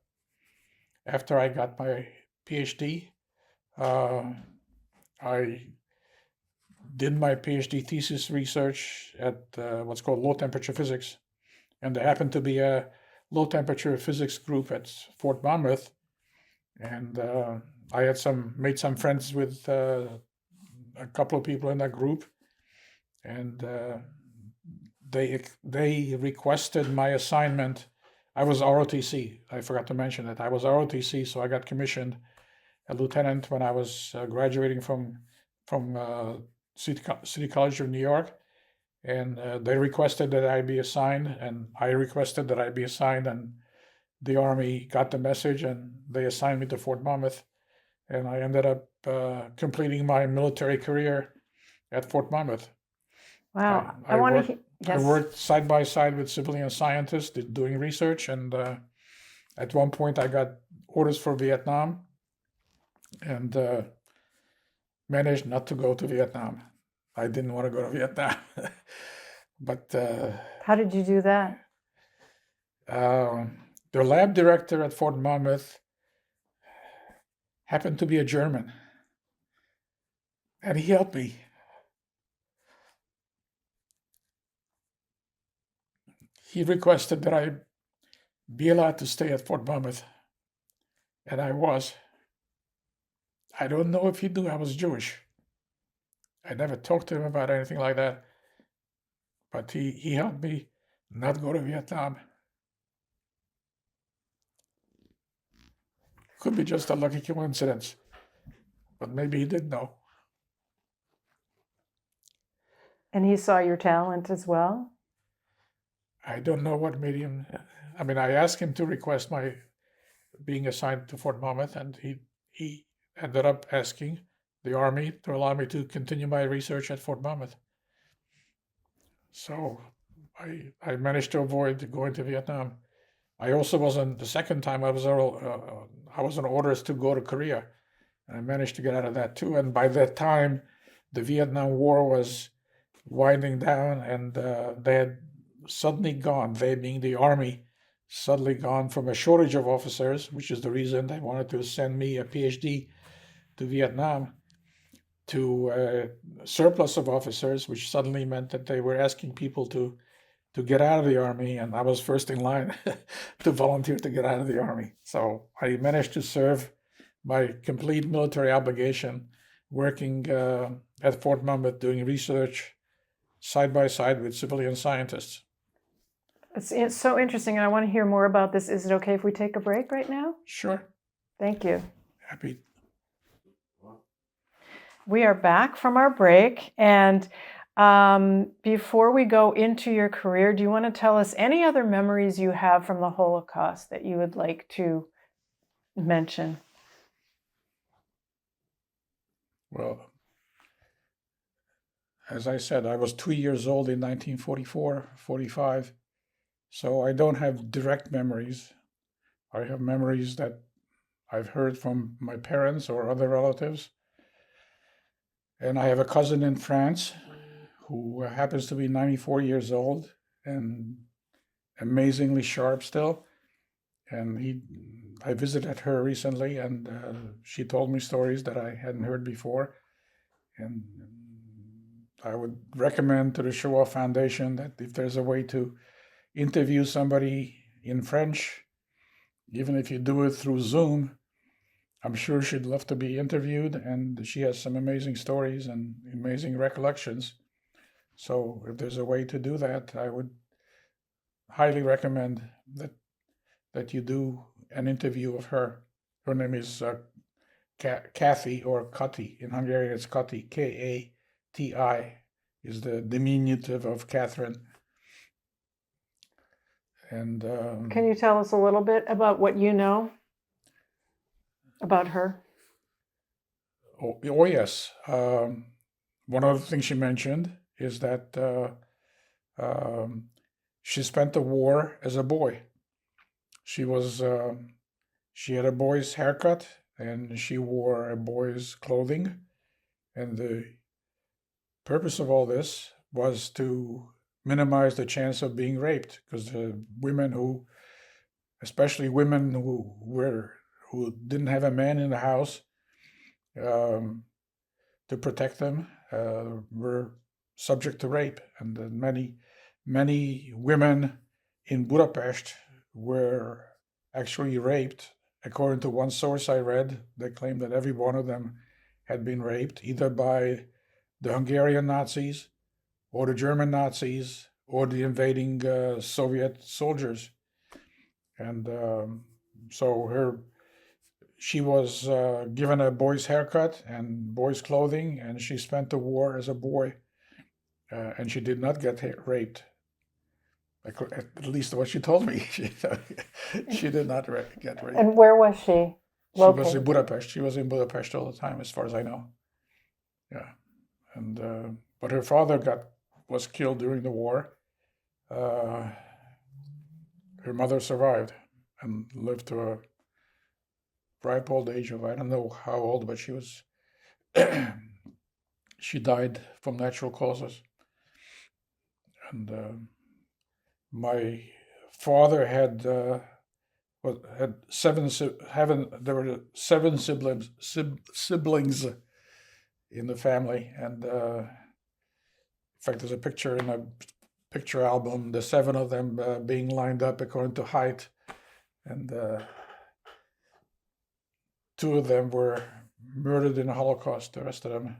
S2: after I got my PhD, I did my PhD thesis research at what's called low temperature physics. And there happened to be a low temperature physics group at Fort Monmouth. And I had made some friends with a couple of people in that group. And they requested my assignment. I was ROTC. I forgot to mention that. I was ROTC, so I got commissioned a lieutenant when I was graduating from City College of New York. And they requested that I be assigned, and I requested that I be assigned, and the Army got the message, and they assigned me to Fort Monmouth. And I ended up completing my military career at Fort Monmouth.
S1: Wow.
S2: I
S1: want to.
S2: I
S1: Yes.
S2: worked side by side with civilian scientists doing research, and at one point I got orders for Vietnam, and managed not to go to Vietnam. I didn't want to go to Vietnam, but
S1: How did you do that?
S2: the lab director at Fort Monmouth happened to be a German, and he helped me. He requested that I be allowed to stay at Fort Monmouth, and I was. I don't know if he knew I was Jewish. I never talked to him about anything like that, but he helped me not go to Vietnam. Could be just a lucky coincidence, but maybe he did know.
S1: And he saw your talent as well?
S2: I don't know what made him. I mean, I asked him to request my being assigned to Fort Monmouth, and he ended up asking the Army to allow me to continue my research at Fort Monmouth. So I managed to avoid going to Vietnam. I also wasn't the second time I was on orders to go to Korea, and I managed to get out of that too. And by that time, the Vietnam War was winding down, and they had suddenly gone. They being the Army, suddenly gone from a shortage of officers, which is the reason they wanted to send me a PhD to Vietnam, to a surplus of officers, which suddenly meant that they were asking people to get out of the Army, and I was first in line to volunteer to get out of the Army. So I managed to serve my complete military obligation, working at Fort Monmouth, doing research side by side with civilian scientists.
S1: It's so interesting, and I want to hear more about this. Is it okay if we take a break right now?
S2: Sure.
S1: Thank you.
S2: Happy.
S1: We are back from our break, and before we go into your career, do you want to tell us any other memories you have from the Holocaust that you would like to mention?
S2: Well, as I said, I was 2 years old in 1944, 45, so I don't have direct memories. I have memories that I've heard from my parents or other relatives. And I have a cousin in France who happens to be 94 years old and amazingly sharp still. And I visited her recently, and she told me stories that I hadn't heard before. And I would recommend to the Shoah Foundation that if there's a way to interview somebody in French, even if you do it through Zoom, I'm sure she'd love to be interviewed, and she has some amazing stories and amazing recollections. So if there's a way to do that, I would highly recommend that you do an interview of her. Her name is Kathy, or Kati. In Hungarian, it's Kati. Kati is the diminutive of Catherine. And
S1: Can you tell us a little bit about what you know about her?
S2: Oh yes. One of the things she mentioned is that she spent the war as a boy. She had a boy's haircut, and she wore a boy's clothing, and the purpose of all this was to minimize the chance of being raped, because the women especially women who didn't have a man in the house to protect them, were subject to rape. And many women in Budapest were actually raped. According to one source I read, they claimed that every one of them had been raped, either by the Hungarian Nazis or the German Nazis or the invading Soviet soldiers. And so she was given a boy's haircut and boy's clothing, and she spent the war as a boy, and she did not get raped. At least what she told me. She did not get raped.
S1: And where was she located?
S2: She was in Budapest. She was in Budapest all the time, as far as I know. Yeah, and but her father was killed during the war. Her mother survived and lived to a ripe old age of, I don't know how old, but she died from natural causes. And my father had there were seven siblings in the family, and in fact, there's a picture in a picture album, the seven of them being lined up according to height, and two of them were murdered in the Holocaust. The rest of them,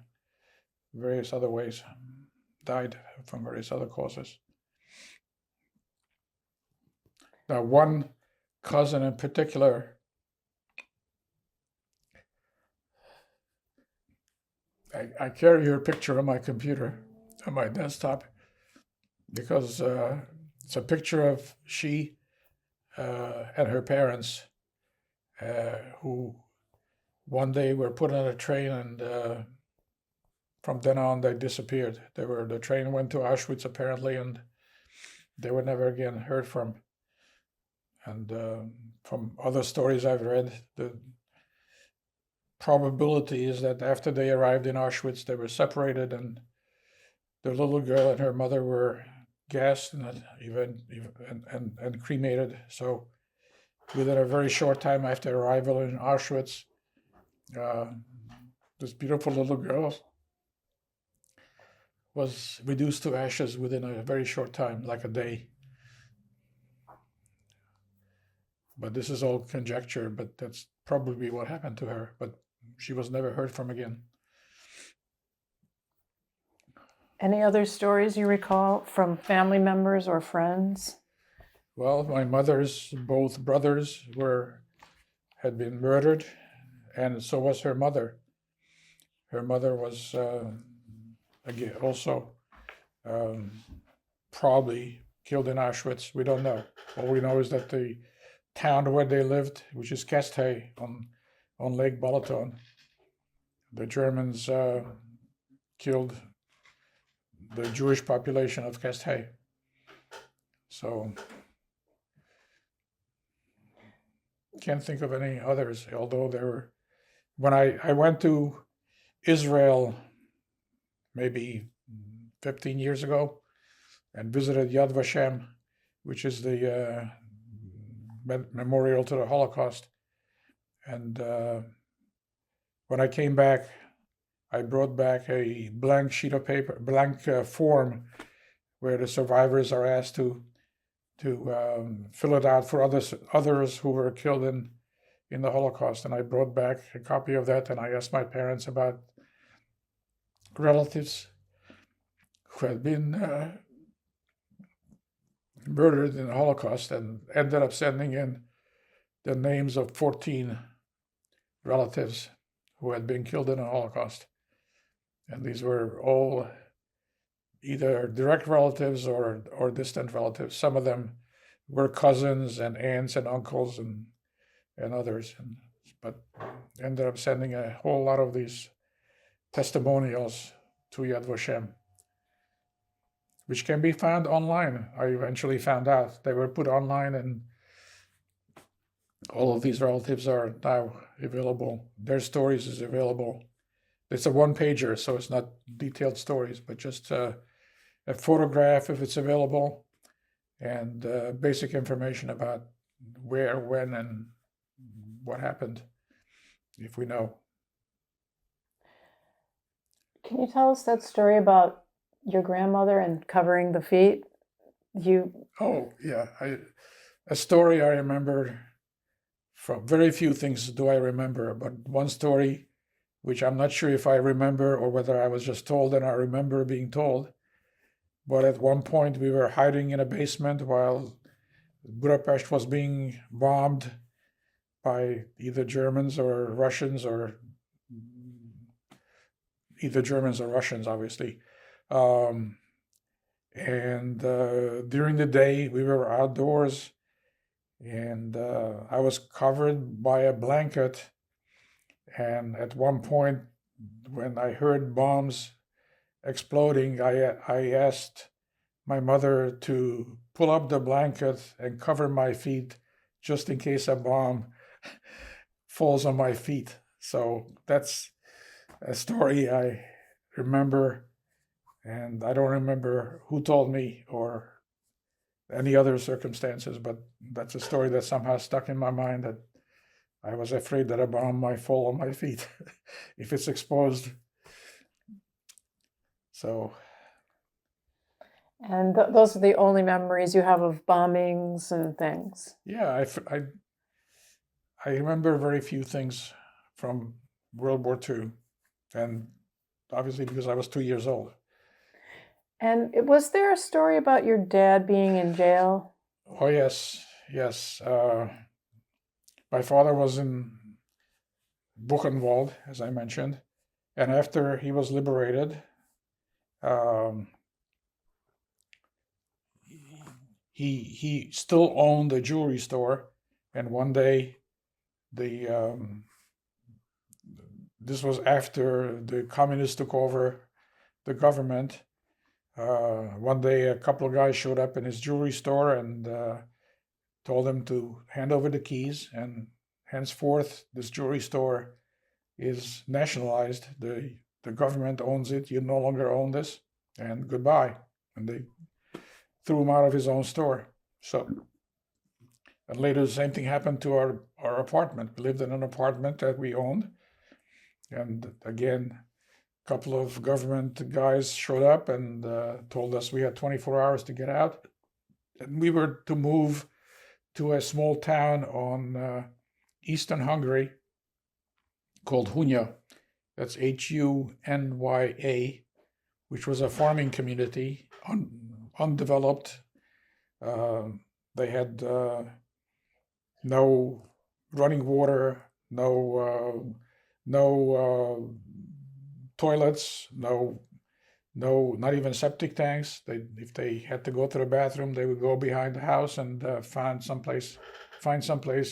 S2: various other ways, died from various other causes. Now, one cousin in particular, I carry her picture on my computer, on my desktop, because it's a picture of she and her parents, who one day were put on a train, and from then on they disappeared. The train went to Auschwitz apparently, and they were never again heard from. And from other stories I've read, the probability is that after they arrived in Auschwitz, they were separated, and the little girl and her mother were gassed and cremated. So within a very short time after arrival in Auschwitz, uh, this beautiful little girl was reduced to ashes within a very short time, like a day. But this is all conjecture, but that's probably what happened to her. But she was never heard from again.
S1: Any other stories you recall from family members or friends?
S2: Well, my mother's both brothers had been murdered, and so was her mother. Her mother was again also probably killed in Auschwitz. We don't know. All we know is that the town where they lived, which is Keszthely on Lake Balaton, the Germans killed the Jewish population of Keszthely. So can't think of any others, although there were. When I went to Israel maybe 15 years ago and visited Yad Vashem, which is the memorial to the Holocaust. And when I came back, I brought back a blank sheet of paper, blank form, where the survivors are asked to fill it out for others who were killed in the Holocaust. And I brought back a copy of that, and I asked my parents about relatives who had been murdered in the Holocaust, and ended up sending in the names of 14 relatives who had been killed in the Holocaust. And these were all either direct relatives or distant relatives. Some of them were cousins and aunts and uncles and others. But ended up sending a whole lot of these testimonials to Yad Vashem, which can be found online. I eventually found out they were put online, and all of these relatives are now available. Their stories is available. It's a one-pager, so it's not detailed stories, but just a photograph if it's available, and basic information about where, when, and what happened, if we know.
S1: Can you tell us that story about your grandmother and covering the feet?
S2: Oh, yeah. A story I remember from very few things do I remember, but one story, which I'm not sure if I remember or whether I was just told and I remember being told. But at one point we were hiding in a basement while Budapest was being bombed by either Germans or Russians, or either Germans or Russians, obviously. And during the day we were outdoors, and I was covered by a blanket. And at one point, when I heard bombs exploding, I asked my mother to pull up the blanket and cover my feet just in case a bomb falls on my feet. So that's a story I remember, and I don't remember who told me or any other circumstances, but that's a story that somehow stuck in my mind, that I was afraid that a bomb might fall on my feet if it's exposed. So.
S1: And those are the only memories you have of bombings and things?
S2: Yeah, I remember very few things from World War II, and obviously because I was 2 years old.
S1: And was there a story about your dad being in jail?
S2: Oh, yes. My father was in Buchenwald, as I mentioned, and after he was liberated, he still owned a jewelry store, and one day the this was after the communists took over the government. One day, a couple of guys showed up in his jewelry store and told him to hand over the keys, and henceforth, this jewelry store is nationalized. The government owns it. You no longer own this, and goodbye. And they threw him out of his own store. So, and later the same thing happened to our apartment. We lived in an apartment that we owned, and again, a couple of government guys showed up and told us we had 24 hours to get out, and we were to move to a small town on eastern Hungary called Hunya. That's Hunya, which was a farming community, undeveloped. They had no running water, no toilets, not even septic tanks. If they had to go to the bathroom, they would go behind the house and find someplace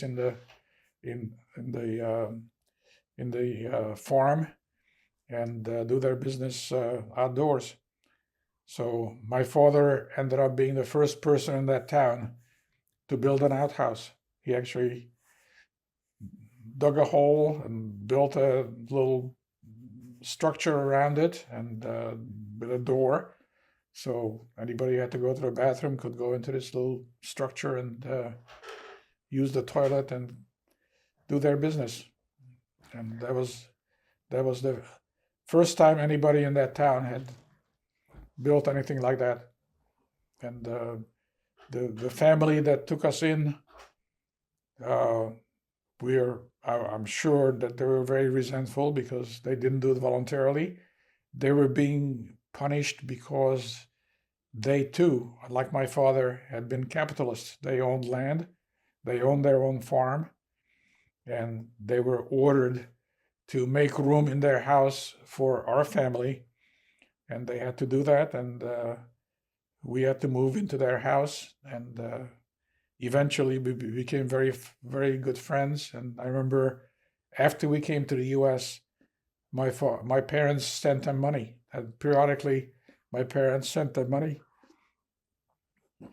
S2: in the farm and do their business outdoors. So my father ended up being the first person in that town to build an outhouse. He actually dug a hole and built a little structure around it and with a door. So anybody who had to go to the bathroom could go into this little structure and use the toilet and do their business. And that was the first time anybody in that town had built anything like that. And the family that took us in, I'm sure that they were very resentful because they didn't do it voluntarily. They were being punished because they too, like my father, had been capitalists. They owned land, they owned their own farm, and they were ordered to make room in their house for our family, and they had to do that, and we had to move into their house, and eventually we became very, very good friends. And I remember after we came to the US, my parents sent them money, and periodically my parents sent them money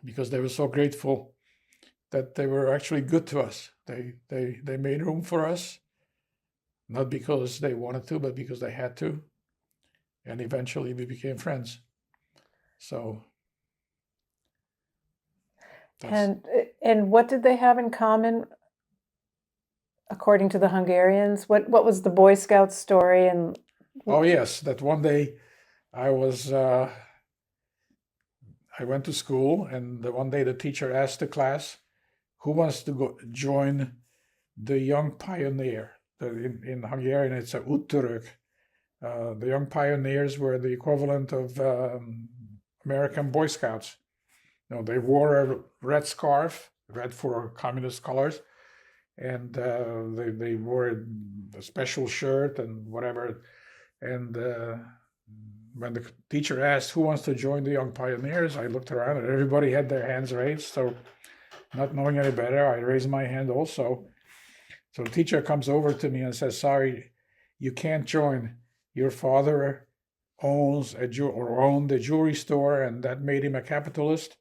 S2: because they were so grateful that they were actually good to us. They made room for us, not because they wanted to, but because they had to. And eventually we became friends. So
S1: and what did they have in common, according to the Hungarians? What was the Boy Scout story? And
S2: oh yes, that one day I went to school, and one day the teacher asked the class, who wants to go join the Young Pioneer? In Hungarian, it's a úttörők. The Young Pioneers were the equivalent of American Boy Scouts. You know, they wore a red scarf, red for communist colors, and they wore a special shirt and whatever. And when the teacher asked who wants to join the Young Pioneers, I looked around and everybody had their hands raised. So not knowing any better, I raised my hand also. So the teacher comes over to me and says, sorry, you can't join. Your father owned a jewelry store, and that made him a capitalist.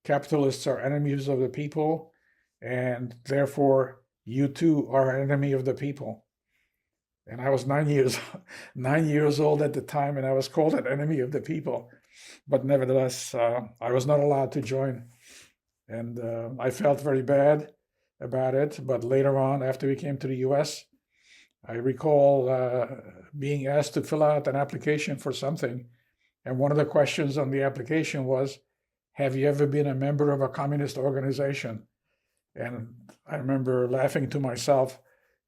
S2: Capitalists are enemies of the people, and therefore you too are an enemy of the people. And I was 9 years old at the time, and I was called an enemy of the people. But nevertheless, I was not allowed to join. And I felt very bad about it. But later on, after we came to the US, I recall being asked to fill out an application for something. And one of the questions on the application was, have you ever been a member of a communist organization? And I remember laughing to myself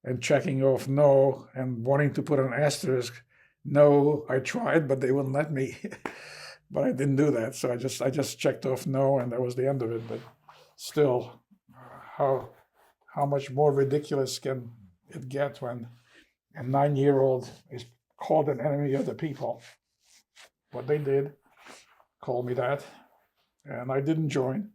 S2: and checking off no and wanting to put an asterisk. No, I tried, but they wouldn't let me. But I didn't do that. So I just checked off no, and that was the end of it. But still, how much more ridiculous can it get when a 9-year-old is called an enemy of the people? What they did, called me that, and I didn't join.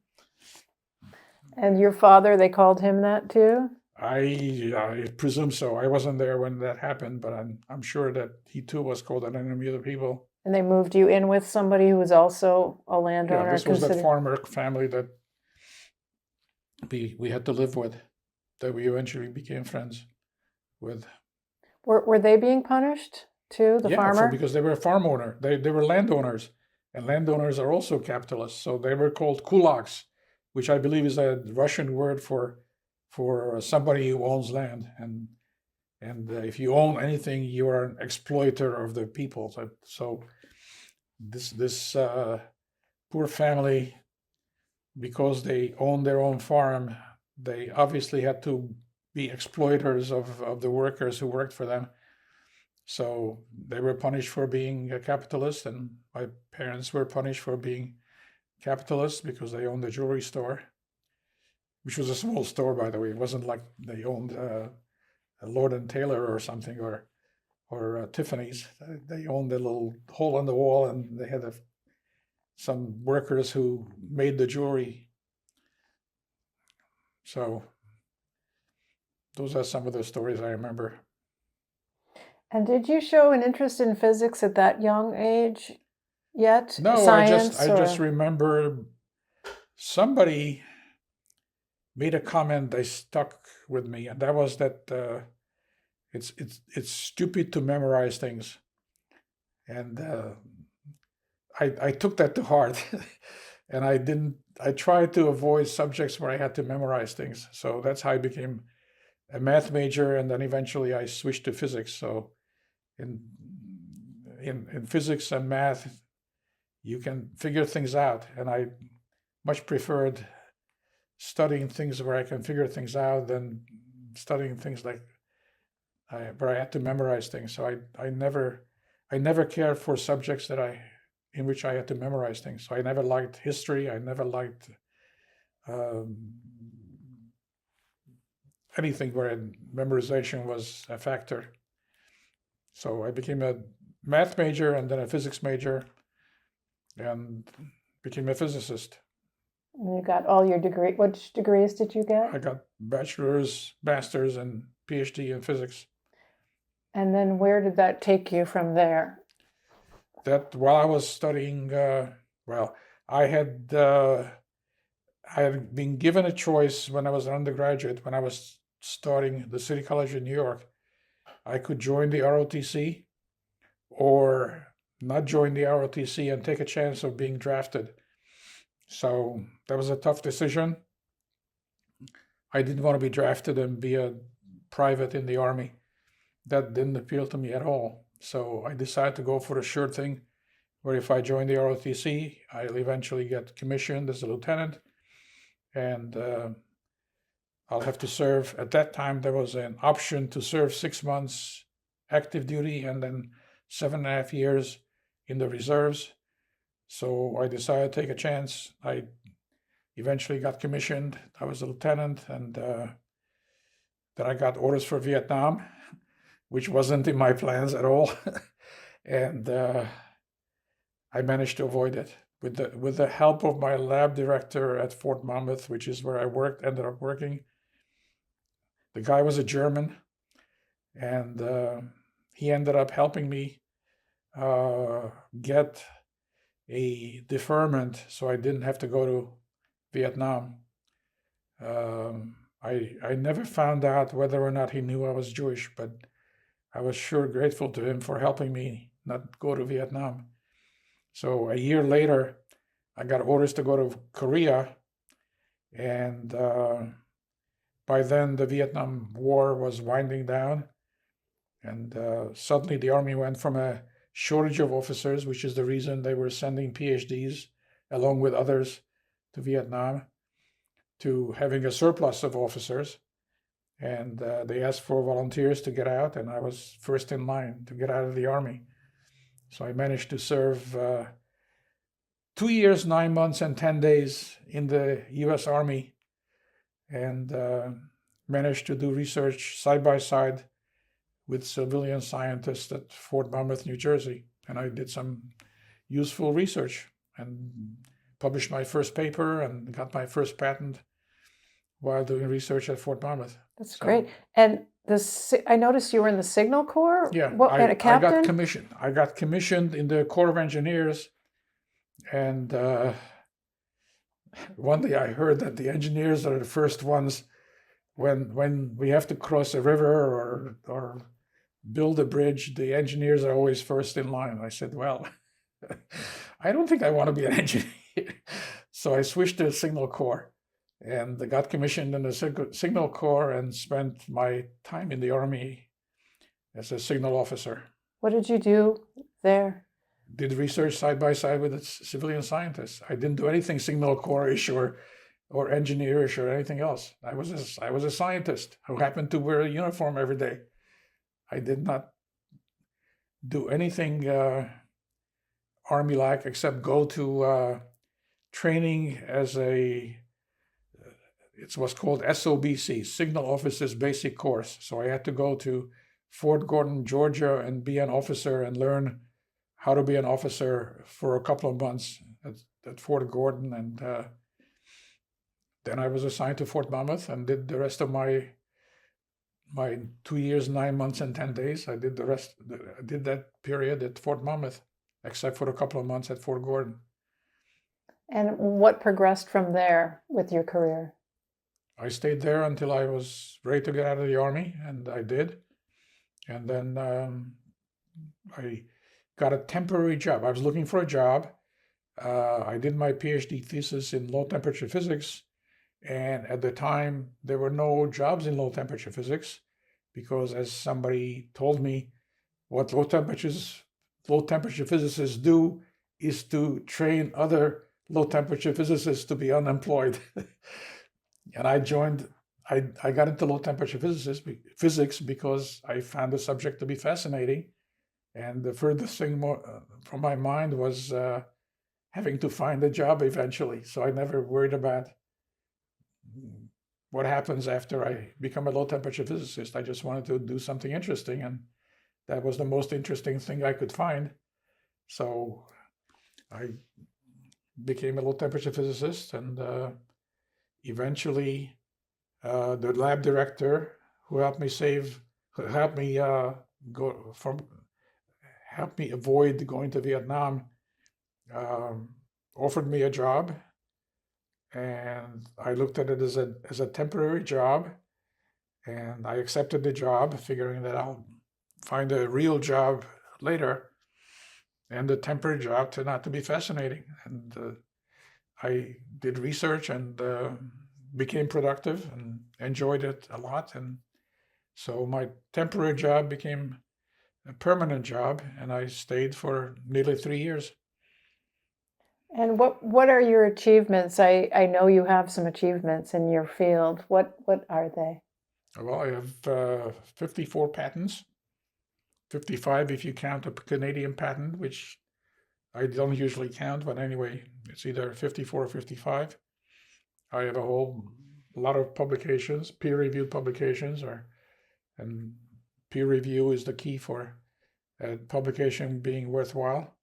S1: your father, they called him that too?
S2: I presume so. I wasn't there when that happened, but I'm sure that he too was called an enemy of the people.
S1: And they moved you in with somebody who was also a
S2: Yeah,
S1: landowner
S2: this was that
S1: considered.
S2: farmer family that we had to live with, that we eventually became friends with.
S1: Were they being punished too, the
S2: Yeah,
S1: farmer?
S2: because they were a farm owner. They were landowners, and landowners are also capitalists. So they were called kulaks, which I believe is a Russian word for somebody who owns land. And if you own anything, you are an exploiter of the people. So this poor family, because they owned their own farm, they obviously had to be exploiters of the workers who worked for them. So they were punished for being a capitalist, and my parents were punished for being capitalists because they owned a jewelry store, which was a small store, by the way. It wasn't like they owned a Lord and Taylor or something, or Tiffany's. They owned a little hole in the wall, and they had some workers who made the jewelry. So those are some of the stories I remember.
S1: And did you show an interest in physics at that young age yet?
S2: No,
S1: Science
S2: I just
S1: or
S2: remember somebody made a comment that stuck with me, and that was that it's stupid to memorize things, and I took that to heart, and I didn't. I tried to avoid subjects where I had to memorize things. So that's how I became a math major, and then eventually I switched to physics. So in in physics and math, you can figure things out, and I much preferred studying things where I can figure things out than studying things like where I had to memorize things. So I never cared for subjects in which I had to memorize things. So I never liked history. I never liked um, anything where memorization was a factor. So I became a math major and then a physics major, and became a physicist.
S1: you got all your degree? Which degrees did you
S2: I
S1: get?
S2: got bachelor's, master's, and PhD in physics.
S1: And then where did that take you from there?
S2: That while I was studying, well, I had uh, I had been given a choice when I was an undergraduate, when I was starting the City College in New York. I could join the ROTC or not join the ROTC and take a chance of being drafted. So that was a tough decision. I didn't want to be drafted and be a private in the Army. That didn't appeal to me at all. So I decided to go for the sure thing, where if I join the ROTC, I'll eventually get commissioned as a lieutenant, and I'll have to serve. At that time, there was an option to serve 6 months active duty and then 7.5 years in the reserves. So I decided to take a chance. I eventually got commissioned. I was a lieutenant, and then I got orders for Vietnam, which wasn't in my plans at all. And I managed to avoid it with the help of my lab director at Fort Monmouth, which is where I ended up working. The guy was a German, and he ended up helping me get a deferment so I didn't have to go to Vietnam. I never found out whether or not he knew I was Jewish, but I was sure grateful to him for helping me not go to Vietnam. So a year later, I got orders to go to Korea, and by then the Vietnam War was winding down, and suddenly the Army went from a shortage of officers, which is the reason they were sending PhDs along with others to Vietnam, to having a surplus of officers. And they asked for volunteers to get out, and I was first in line to get out of the Army. So I managed to serve 2 years, 9 months, and 10 days in the US Army, and managed to do research side by side with civilian scientists at Fort Monmouth, New Jersey. And I did some useful research and published my first paper and got my first patent. while doing research at Fort Monmouth.
S1: That's
S2: So,
S1: great. And I noticed you were in the Signal Corps.
S2: yeah,
S1: What, and a
S2: I
S1: captain?
S2: got commissioned. I got commissioned in the Corps of Engineers, and one day I heard that the engineers are the first ones when we have to cross a river or build a bridge. The engineers are always first in line. I said, well, I don't think I want to be an engineer. So I switched to the Signal Corps and got commissioned in the Signal Corps and spent my time in the Army as a signal officer.
S1: What did you do there?
S2: Did research side by side with the civilian scientists. I didn't do anything Signal Corps-ish or engineerish or anything else. I was a scientist who happened to wear a uniform every day. I did not do anything Army-like except go to training as it was called SOBC, Signal Officers Basic Course. So I had to go to Fort Gordon, Georgia, and be an officer and learn how to be an officer for a couple of months at Fort Gordon. And then I was assigned to Fort Monmouth and did the rest of my 2 years, 9 months, and 10 days. I did that period at Fort Monmouth, except for a couple of months at Fort Gordon.
S1: And what progressed from there with your career?
S2: I stayed there until I was ready to get out of the Army, and I did. And then I got a temporary job. I was looking for a job. I did my PhD thesis in low temperature physics. And at the time, there were no jobs in low temperature physics because, as somebody told me, what low temperature physicists do is to train other low temperature physicists to be unemployed. And I got into low temperature physics because I found the subject to be fascinating. And the furthest thing from my mind was having to find a job eventually. So I never worried about what happens after I become a low temperature physicist. I just wanted to do something interesting, and that was the most interesting thing I could find. So I became a low temperature physicist, and eventually the lab director who helped me avoid going to Vietnam offered me a job. And I looked at it as a temporary job, and I accepted the job, figuring that I'll find a real job later. And the temporary job turned out to be fascinating. And I did research and became productive and enjoyed it a lot. And so my temporary job became a permanent job, and I stayed for nearly 3 years.
S1: And what are your achievements? I know you have some achievements in your field. What are they?
S2: Well, I have 54 patents, 55 if you count a Canadian patent, which I don't usually count, but anyway, it's either 54 or 55. I have a lot of publications, peer-reviewed publications, and peer review is the key for a publication being worthwhile.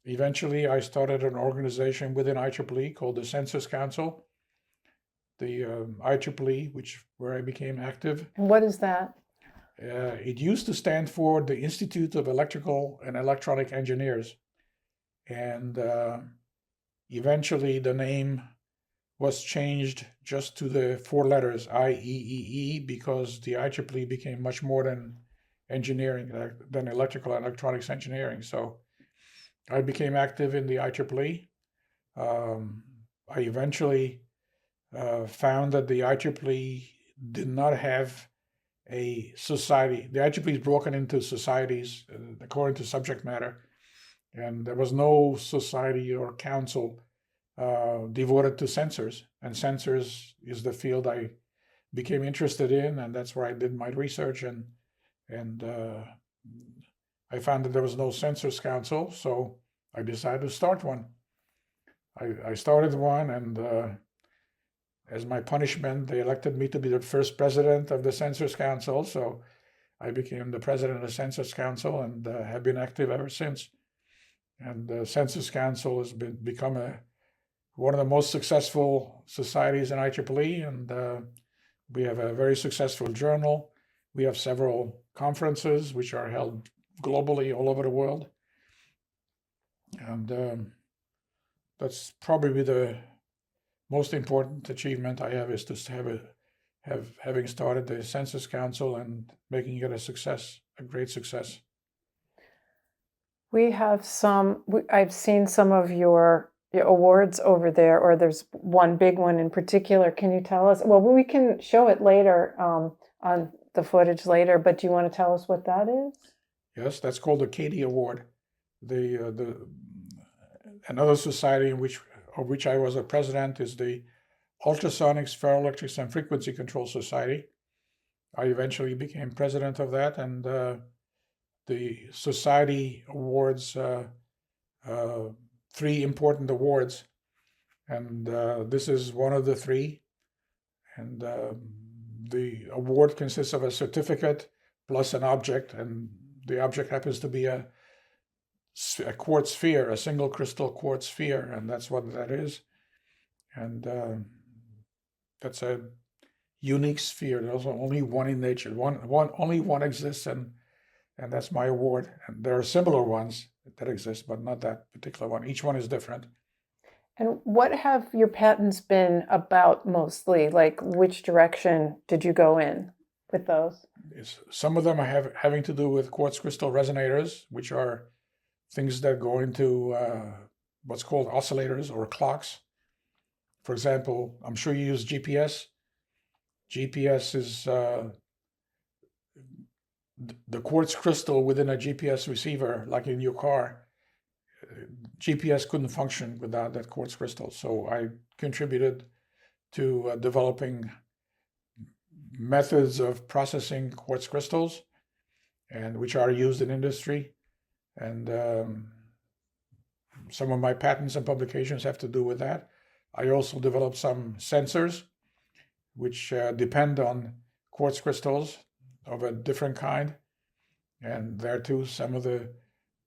S2: Eventually, I started an organization within IEEE called the Sensors Council, the IEEE, where I became active.
S1: And what is that?
S2: It used to stand for the Institute of Electrical and Electronic Engineers. And eventually, the name was changed just to the 4 letters, IEEE, because the IEEE became much more than engineering, than electrical and electronics engineering. So I became active in the IEEE. I eventually found that the IEEE did not have a society. The IEEE is broken into societies according to subject matter, and there was no society or council devoted to sensors. And sensors is the field I became interested in, and that's where I did my research. And I found that there was no Sensors Council, so I decided to start one. I started one, and as my punishment, they elected me to be the first president of the Sensors Council. So I became the president of the Sensors Council and have been active ever since. And the Census Council has become one of the most successful societies in IEEE, and we have a very successful journal. We have several conferences which are held globally all over the world. And that's probably the most important achievement I have, is to having started the Census Council and making it a success, a great success.
S1: We have I've seen some of your awards over there, or there's one big one in particular. Can you tell us? Well, we can show it later on the footage later, but do you want to tell us what that is?
S2: Yes, that's called the CATIE Award. Another society of which I was a president is the Ultrasonics, Ferroelectrics, and Frequency Control Society. I eventually became president of that, and the society awards 3 important awards, and this is one of the 3. And the award consists of a certificate plus an object, and the object happens to be a quartz sphere, a single crystal quartz sphere, and that's what that is. And that's a unique sphere. There's only one in nature. Only one exists, and that's my award. And there are similar ones that exist, but not that particular one. Each one is different.
S1: And what have your patents been about mostly? Like, which direction did you go in with those?
S2: Some of them are having to do with quartz crystal resonators, which are things that go into what's called oscillators or clocks. For example, I'm sure you use GPS. GPS is the quartz crystal within a GPS receiver, like in your car. GPS couldn't function without that quartz crystal. So I contributed to developing methods of processing quartz crystals, and which are used in industry. And some of my patents and publications have to do with that. I also developed some sensors which depend on quartz crystals of a different kind. And there too, some of the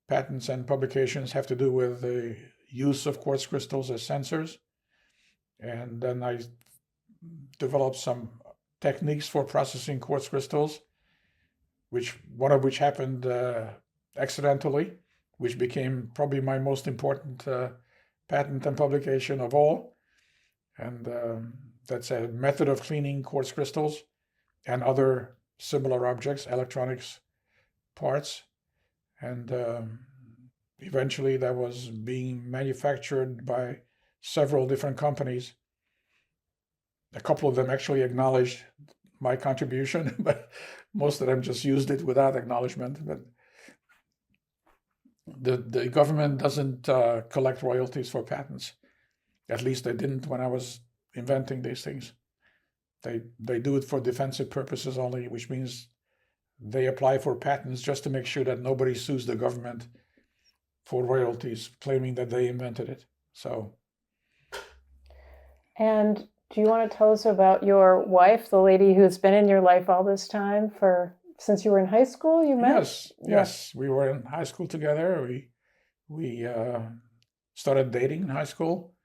S2: patents and publications have to do with the use of quartz crystals as sensors. And then I developed some techniques for processing quartz crystals, one of which happened accidentally, which became probably my most important patent and publication of all. And that's a method of cleaning quartz crystals and other similar objects, electronics parts. And eventually that was being manufactured by several different companies. A couple of them actually acknowledged my contribution, but most of them just used it without acknowledgement. But the government doesn't collect royalties for patents. At least they didn't when I was inventing these things. They do it for defensive purposes only, which means they apply for patents just to make sure that nobody sues the government for royalties, claiming that they invented it. So.
S1: And do you want to tell us about your wife, the lady who's been in your life all this time since you were in high school? You met?
S2: Yes. We were in high school together. We started dating in high school,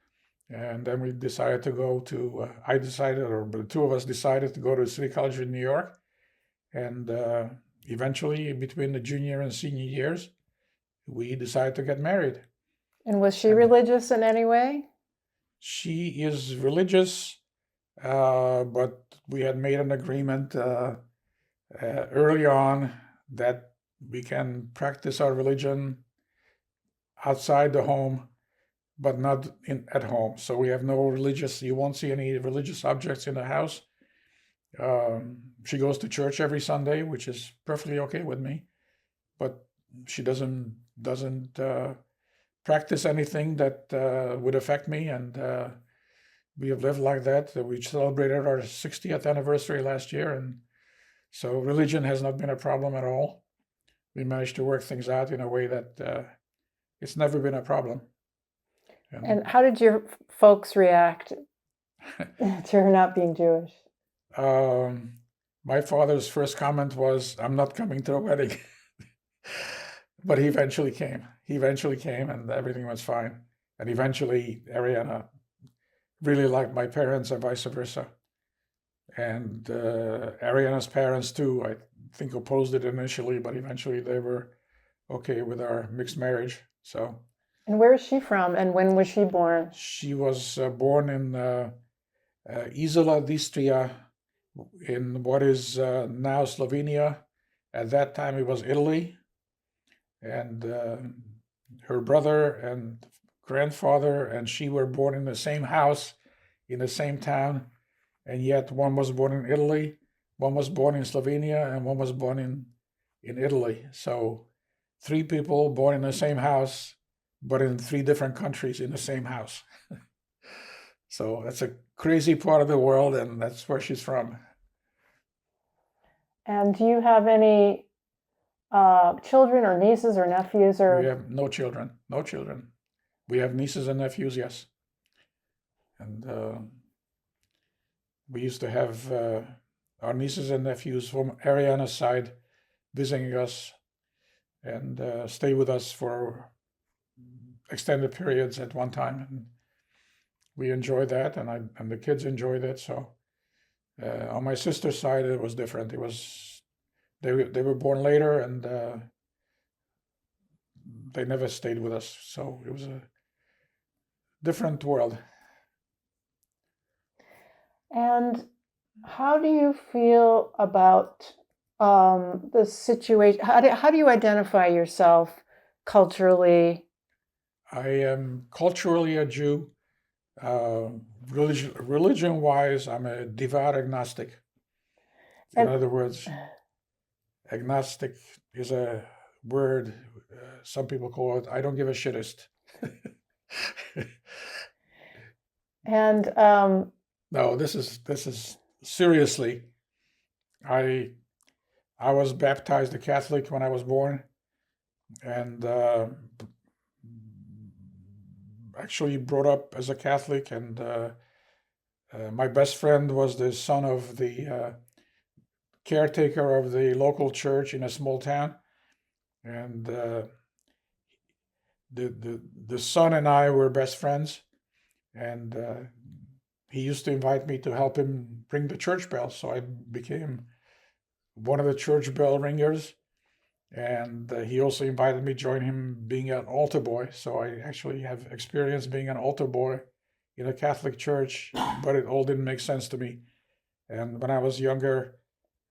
S2: and then we decided to go to. The 2 of us decided to go to City College in New York, and eventually, between the junior and senior years, we decided to get married.
S1: And was she religious in any way?
S2: She is religious, but we had made an agreement early on that we can practice our religion outside the home, but not at home. So we have you won't see any religious objects in the house. She goes to church every Sunday, which is perfectly okay with me, but she doesn't practice anything that would affect me, and we have lived like that. We celebrated our 60th anniversary last year, and so religion has not been a problem at all. We managed to work things out in a way that it's never been a problem.
S1: And how did your folks react to her not being Jewish?
S2: My father's first comment was, "I'm not coming to the wedding." But he eventually came. He eventually came, and everything was fine. And eventually, Ariana really liked my parents, and vice versa. And Ariana's parents too, I think, opposed it initially, but eventually they were okay with our mixed marriage. So
S1: And where is she from, and when was she born?
S2: she was born in Isola d'Istria, in what is now Slovenia. At that time, it was Italy. And her brother and grandfather and she were born in the same house, in the same town. And yet one was born in Italy, one was born in Slovenia, and one was born in Italy. So 3 people born in the same house, but in 3 different countries in the same house. So that's a crazy part of the world, and that's where she's from.
S1: And do you have any children or nieces or nephews
S2: We
S1: or?
S2: have no children, no children. We have nieces and nephews, yes. And we used to have our nieces and nephews from Ariana's side visiting us and stay with us for extended periods at one time. And we enjoyed that, and the kids enjoyed it. So on my sister's side, it was different. It was they were born later, and they never stayed with us. So it was a different world.
S1: And how do you feel about the situation? How do you identify yourself culturally?
S2: I am culturally a Jew. Religion-wise, I'm a devout agnostic. In
S1: And
S2: other words, agnostic is a word some people call it, I don't give a shittist.
S1: and
S2: No, this is seriously. I was baptized a Catholic when I was born, and actually brought up as a Catholic. And my best friend was the son of the caretaker of the local church in a small town, and the son and I were best friends, and he used to invite me to help him ring the church bell. So I became one of the church bell ringers, and he also invited me to join him being an altar boy. So I actually have experience being an altar boy in a Catholic church, but it all didn't make sense to me. And when I was younger,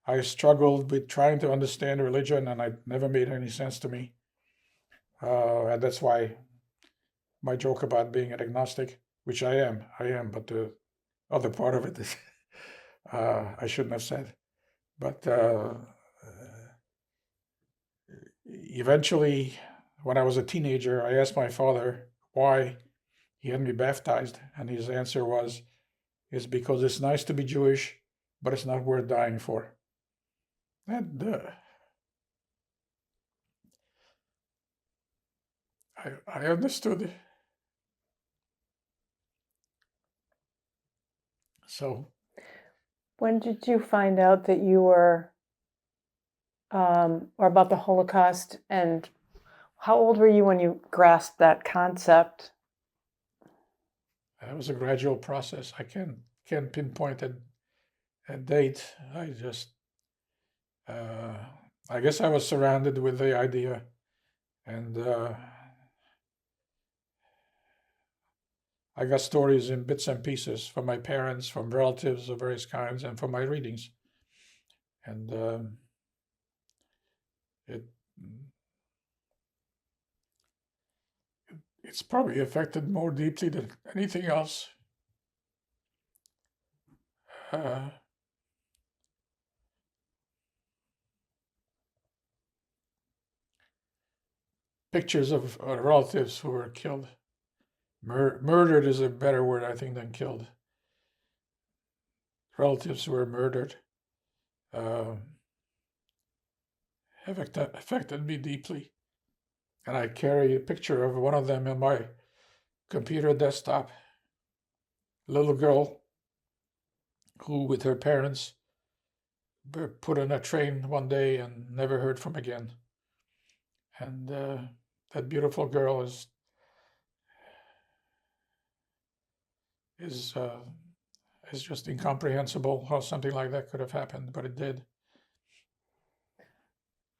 S2: I struggled with trying to understand religion, and it never made any sense to me. And that's why my joke about being an agnostic, which I am, but the other part of it is I shouldn't have said. But eventually, when I was a teenager, I asked my father why he had me baptized, and his answer was, "It's because it's nice to be Jewish, but it's not worth dying for." And I understood. So
S1: when did you find out that you were, or about the Holocaust, and how old were you when you grasped that concept?
S2: that was a gradual process. I can't pinpoint a date. I guess I was surrounded with the idea, and I got stories in bits and pieces from my parents, from relatives of various kinds, and from my readings. And it's probably affected more deeply than anything else. Pictures of relatives who were killed. Murdered is a better word, I think, than killed. Relatives who were murdered have affected me deeply. And I carry a picture of one of them in my computer desktop. A little girl who, with her parents, were put on a train one day and never heard from again. And that beautiful girl is just incomprehensible how something like that could have happened, but it did.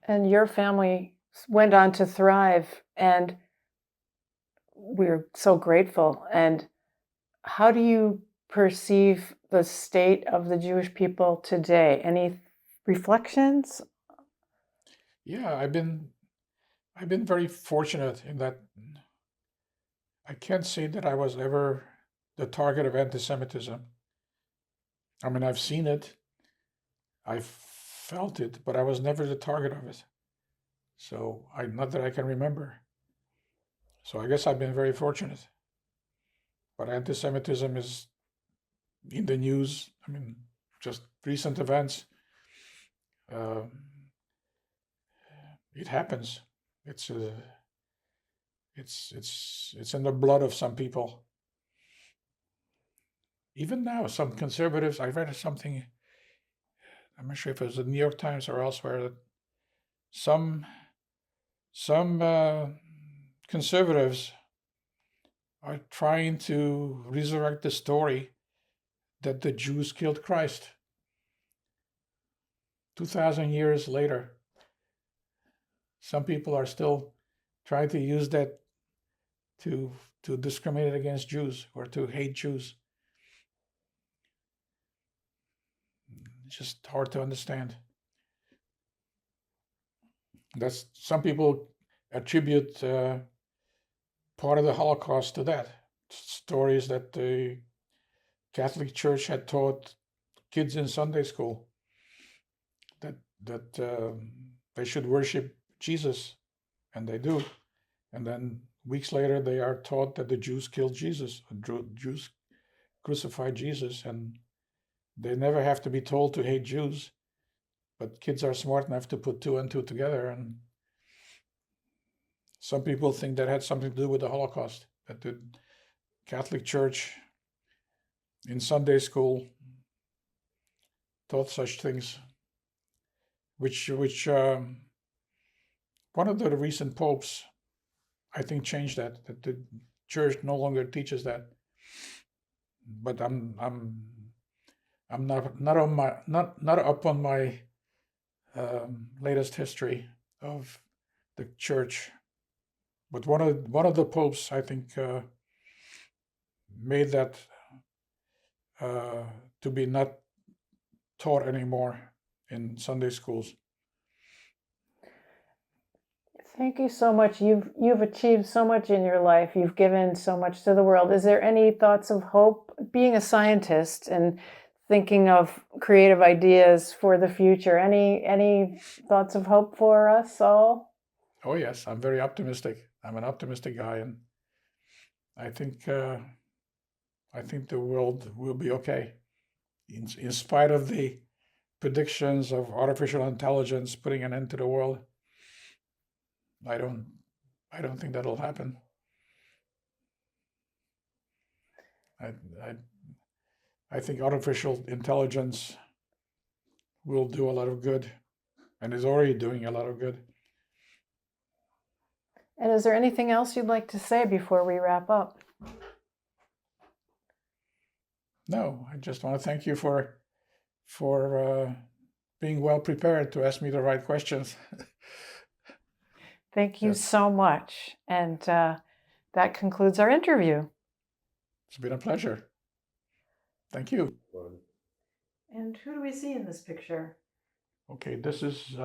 S1: And your family went on to thrive, and we're so grateful. And how do you perceive the state of the Jewish people today? Any reflections?
S2: Yeah, I've been very fortunate in that I can't say that I was ever the target of anti-Semitism. I mean, I've seen it, I felt it, but I was never the target of it. So not that I can remember. So I guess I've been very fortunate. But anti-Semitism is in the news. I mean, just recent events. Uh, it happens. It's in the blood of some people. Even now, some conservatives. I read something. I'm not sure if it was the New York Times or elsewhere, that some conservatives are trying to resurrect the story that the Jews killed Christ 2,000 years later. Some people are still trying to use that to discriminate against Jews or to hate Jews. It's just hard to understand. That's some people attribute part of the Holocaust to that. Stories that the Catholic Church had taught kids in Sunday school that they should worship Jesus, and they do. And then weeks later, they are taught that the Jews killed Jesus, Jews crucified Jesus, and they never have to be told to hate Jews. But kids are smart enough to put two and two together, and some people think that had something to do with the Holocaust, that the Catholic Church in Sunday school taught such things, which one of the recent popes, I think, changed that the church no longer teaches that. But I'm not up on my latest history of the church. But one of the popes, I think, made that to be not taught anymore in Sunday schools.
S1: Thank you so much. You've achieved so much in your life. You've given so much to the world. Is there any thoughts of hope? Being a scientist and thinking of creative ideas for the future, any thoughts of hope for us all?
S2: Oh yes, I'm very optimistic. I'm an optimistic guy, and I think the world will be okay, in spite of the predictions of artificial intelligence putting an end to the world. I don't think that'll happen. I think artificial intelligence will do a lot of good, and is already doing a lot of good.
S1: And is there anything else you'd like to say before we wrap up?
S2: No, I just want to thank you for being well prepared to ask me the right questions.
S1: Thank you
S2: Yes.
S1: so much. And that concludes our interview.
S2: It's been a pleasure. Thank you.
S1: And who do we see in this picture?
S2: Okay, this is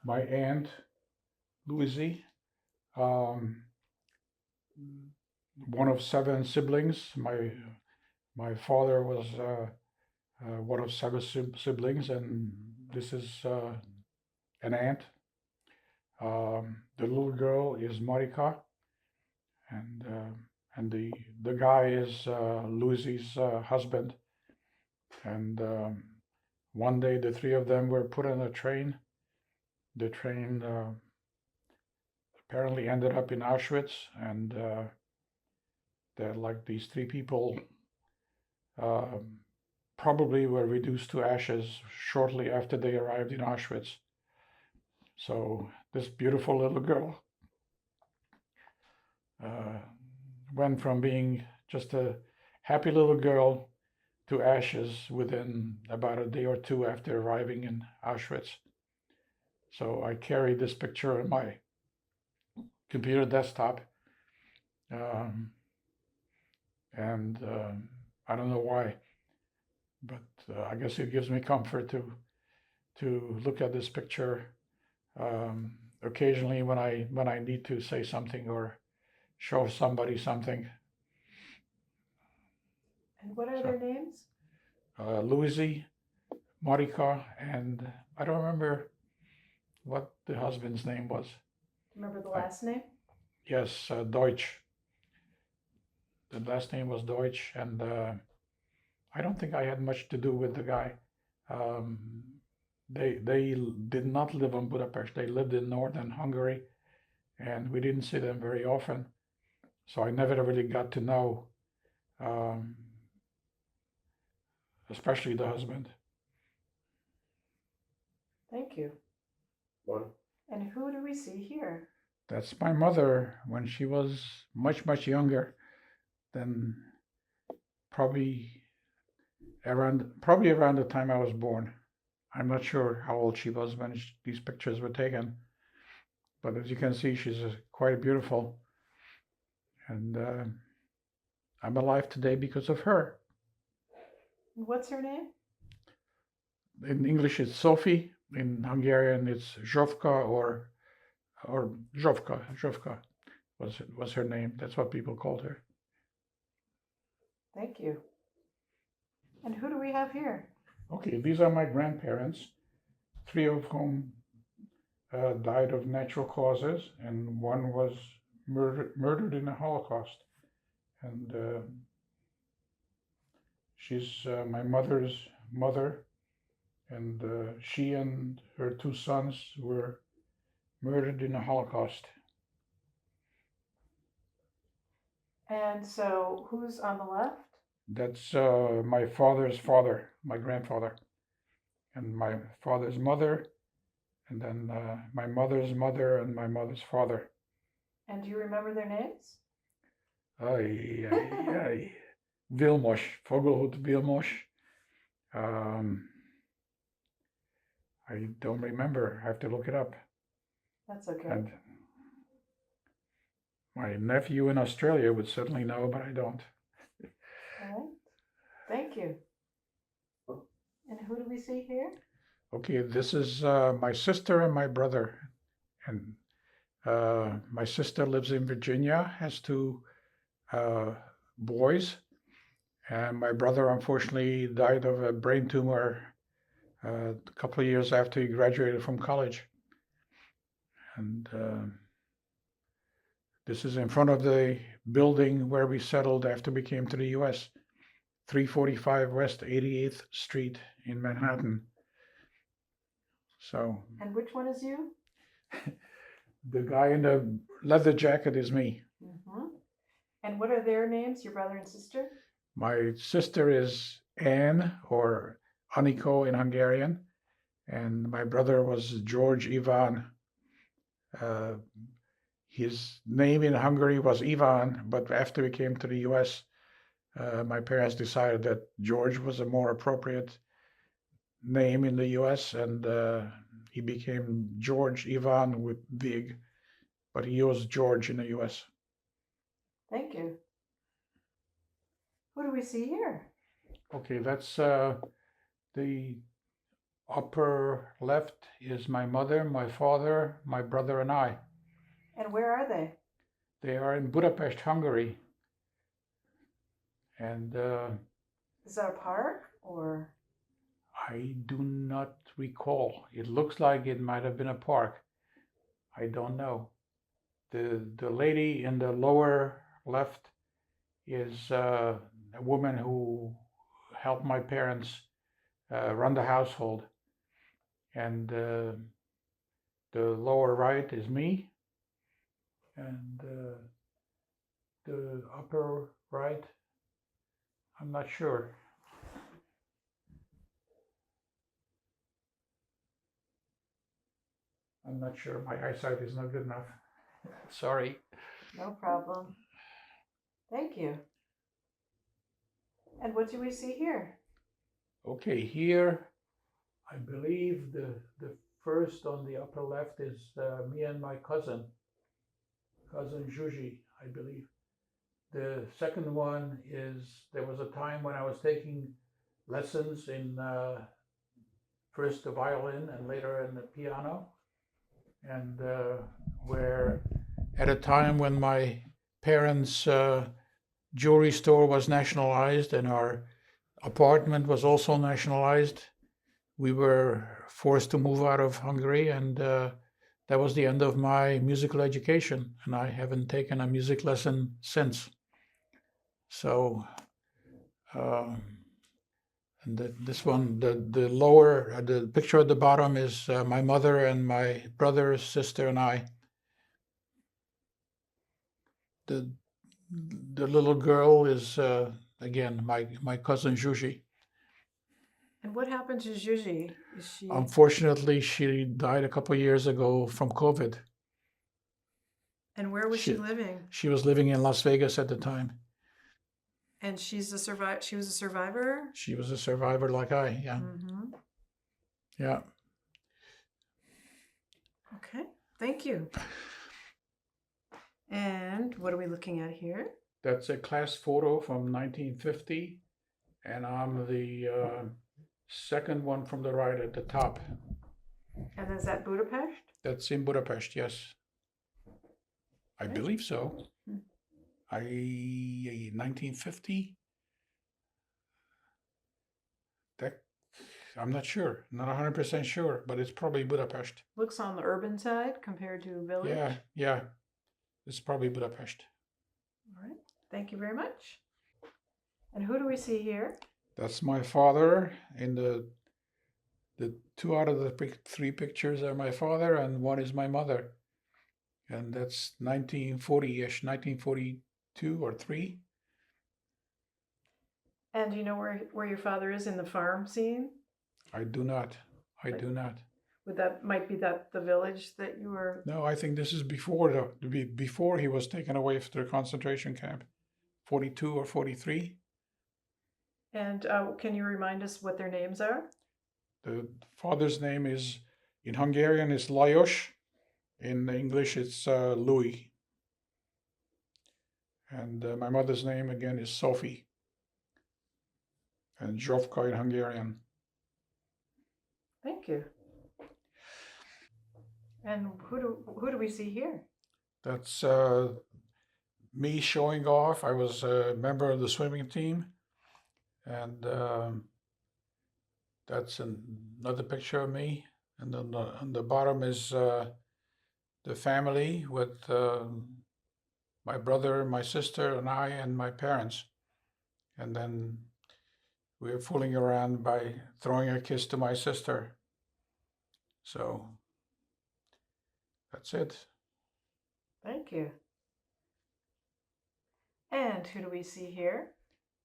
S2: my aunt, Louisie, one of 7 siblings. My father was one of 7 siblings, and this is an aunt. The little girl is Marika, and the guy is Louisie's husband. And one day the 3 of them were put on a train. The train apparently ended up in Auschwitz, and these 3 people probably were reduced to ashes shortly after they arrived in Auschwitz. So this beautiful little girl. Went from being just a happy little girl to ashes within about a day or two after arriving in Auschwitz. So I carried this picture on my computer desktop, um, and I don't know why, but I guess it gives me comfort to look at this picture occasionally when I need to say something or show somebody something.
S1: And what are their names?
S2: Louise, Marika, and I don't remember what the husband's name was.
S1: Remember the last name?
S2: Yes, Deutsch. The last name was Deutsch, and I don't think I had much to do with the guy. They did not live in Budapest. They lived in northern Hungary, and we didn't see them very often. So I never really got to know, especially the husband.
S1: Thank you.
S3: One.
S1: And who do we see here?
S2: That's my mother when she was much younger than probably around the time I was born. I'm not sure how old she was when these pictures were taken, but as you can see, she's quite beautiful, and I'm alive today because of her.
S1: What's her name?
S2: In English, it's Sophie. In Hungarian, it's Zsofka or Zsofka. Zsofka was her name. That's what people called her.
S1: Thank you. And who do we have here?
S2: Okay, these are my grandparents, three of whom died of natural causes, and one was murdered in the Holocaust. And she's my mother's mother, and she and her two sons were murdered in the Holocaust.
S1: And so who's on the left?
S2: That's my father's father, my grandfather, and my father's mother, and then my mother's mother and my mother's father.
S1: And do you remember their names?
S2: Vilmos, Fogelhut Vilmos. I don't remember. I have to look it up.
S1: That's okay.
S2: And my nephew in Australia would certainly know, but I don't.
S1: All right. Thank you. And who do we see here?
S2: Okay, this is my sister and my brother. And my sister lives in Virginia, has two boys. And my brother, unfortunately, died of a brain tumor a couple of years after he graduated from college. And this is in front of the building where we settled after we came to the U.S., 345 West 88th Street in Manhattan. So.
S1: And which one is you?
S2: The guy in the leather jacket is me.
S1: Mm-hmm. And what are their names, your brother and sister?
S2: My sister is Anne, or Aniko in Hungarian, and my brother was George Ivan. His name in Hungary was Ivan, but after we came to the US, my parents decided that George was a more appropriate name in the US, and he became George Ivan with Vig, but he was George in the US.
S1: Thank you. Who do we see here?
S2: Okay, that's the upper left is my mother, my father, my brother, and I.
S1: And where are they?
S2: They are in Budapest, Hungary. And
S1: Is that a park or?
S2: I do not recall. It looks like it might have been a park. I don't know. The lady in the lower left is a woman who helped my parents run the household. And the lower right is me. And the upper right, I'm not sure. I'm not sure. My eyesight is not good enough. Sorry.
S1: No problem. Thank you. And what do we see here?
S2: Okay, here, I believe the first on the upper left is me and my cousin Juji, I believe. The second one is, there was a time when I was taking lessons in first the violin and later in the piano. And where at a time when my parents' jewelry store was nationalized and our apartment was also nationalized, we were forced to move out of Hungary, and that was the end of my musical education, and I haven't taken a music lesson since. So, and this one, the lower, the picture at the bottom is my mother and my brother, sister, and I. The little girl is again my cousin Juji.
S1: And what happened to Juji? Is she
S2: Unfortunately, she died a couple of years ago from COVID.
S1: and where was she living?
S2: She was living in Las Vegas at the time.
S1: And she's a survivor. She was a survivor.
S2: She was a survivor like I. Yeah.
S1: Mm-hmm.
S2: Yeah.
S1: Okay. Thank you. And what are we looking at here?
S2: That's a class photo from 1950, and I'm the second one from the right at the top.
S1: And is that Budapest?
S2: That's in Budapest, yes. I
S1: Okay.
S2: believe so.
S1: Hmm.
S2: 1950. That I'm not sure, not 100% sure, but it's probably Budapest.
S1: Looks on the urban side compared to village.
S2: Yeah, yeah, it's probably Budapest.
S1: All right. Thank you very much. And who do we see here?
S2: That's my father. In the two out of the three pictures are my father, and one is my mother. And that's 1940-ish, 1942 or 3.
S1: And do you know where your father is in the farm scene?
S2: I do not. I do not.
S1: Might be that the village that you were?
S2: No, I think this is before before he was taken away to the concentration camp, 42 or 43.
S1: And can you remind us what their names are?
S2: The father's name is, in Hungarian, is Lajos. In English, it's Louis. And my mother's name, again, is Sophie. And Zsofka in Hungarian.
S1: Thank you. And who do we see here?
S2: That's me showing off. I was a member of the swimming team. And that's another picture of me. And then on the bottom is the family with my brother, my sister, and I, and my parents. And then we were fooling around by throwing a kiss to my sister. So that's it.
S1: Thank you. And who do we see here?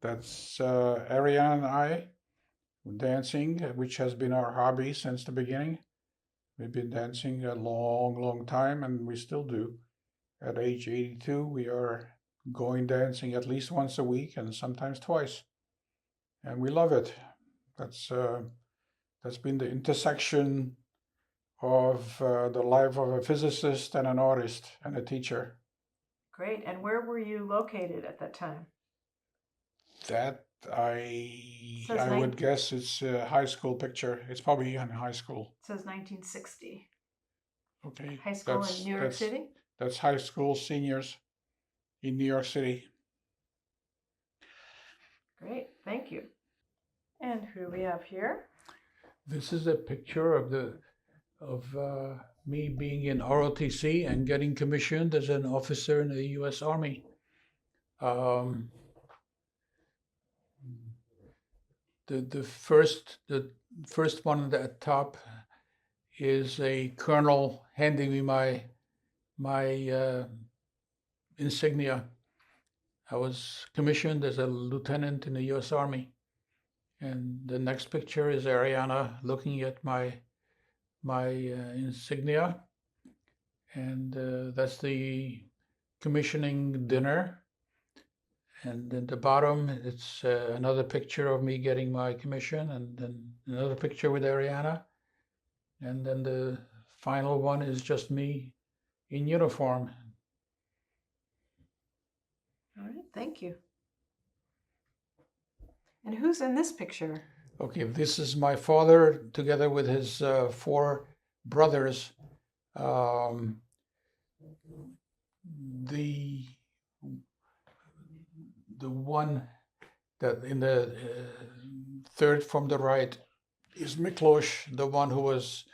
S2: That's Ariane and I dancing, which has been our hobby since the beginning. We've been dancing a long, long time, and we still do. At age 82, we are going dancing at least once a week and sometimes twice. And we love it. That's been the intersection of the life of a physicist and an artist and a teacher.
S1: Great. And where were you located at that time?
S2: That
S1: Says
S2: I would guess it's a high school picture. It's probably in high school.
S1: It says 1960.
S2: Okay.
S1: High school in New York City?
S2: That's high school seniors in New York City.
S1: Great. Thank you. And who do we have here?
S2: This is a picture of me being in ROTC and getting commissioned as an officer in the U.S. Army. The first one at the top is a colonel handing me my insignia. I was commissioned as a lieutenant in the U.S. Army. And the next picture is Ariana looking at my insignia.
S3: And that's the commissioning dinner. And at the bottom, it's another picture of me getting my commission, and then another picture with Ariana. And then the final one is just me in uniform.
S1: All right, thank you. And who's in this picture?
S3: Okay, this is my father together with his 4 brothers. The one that in the third from the right is Miklos, the one who was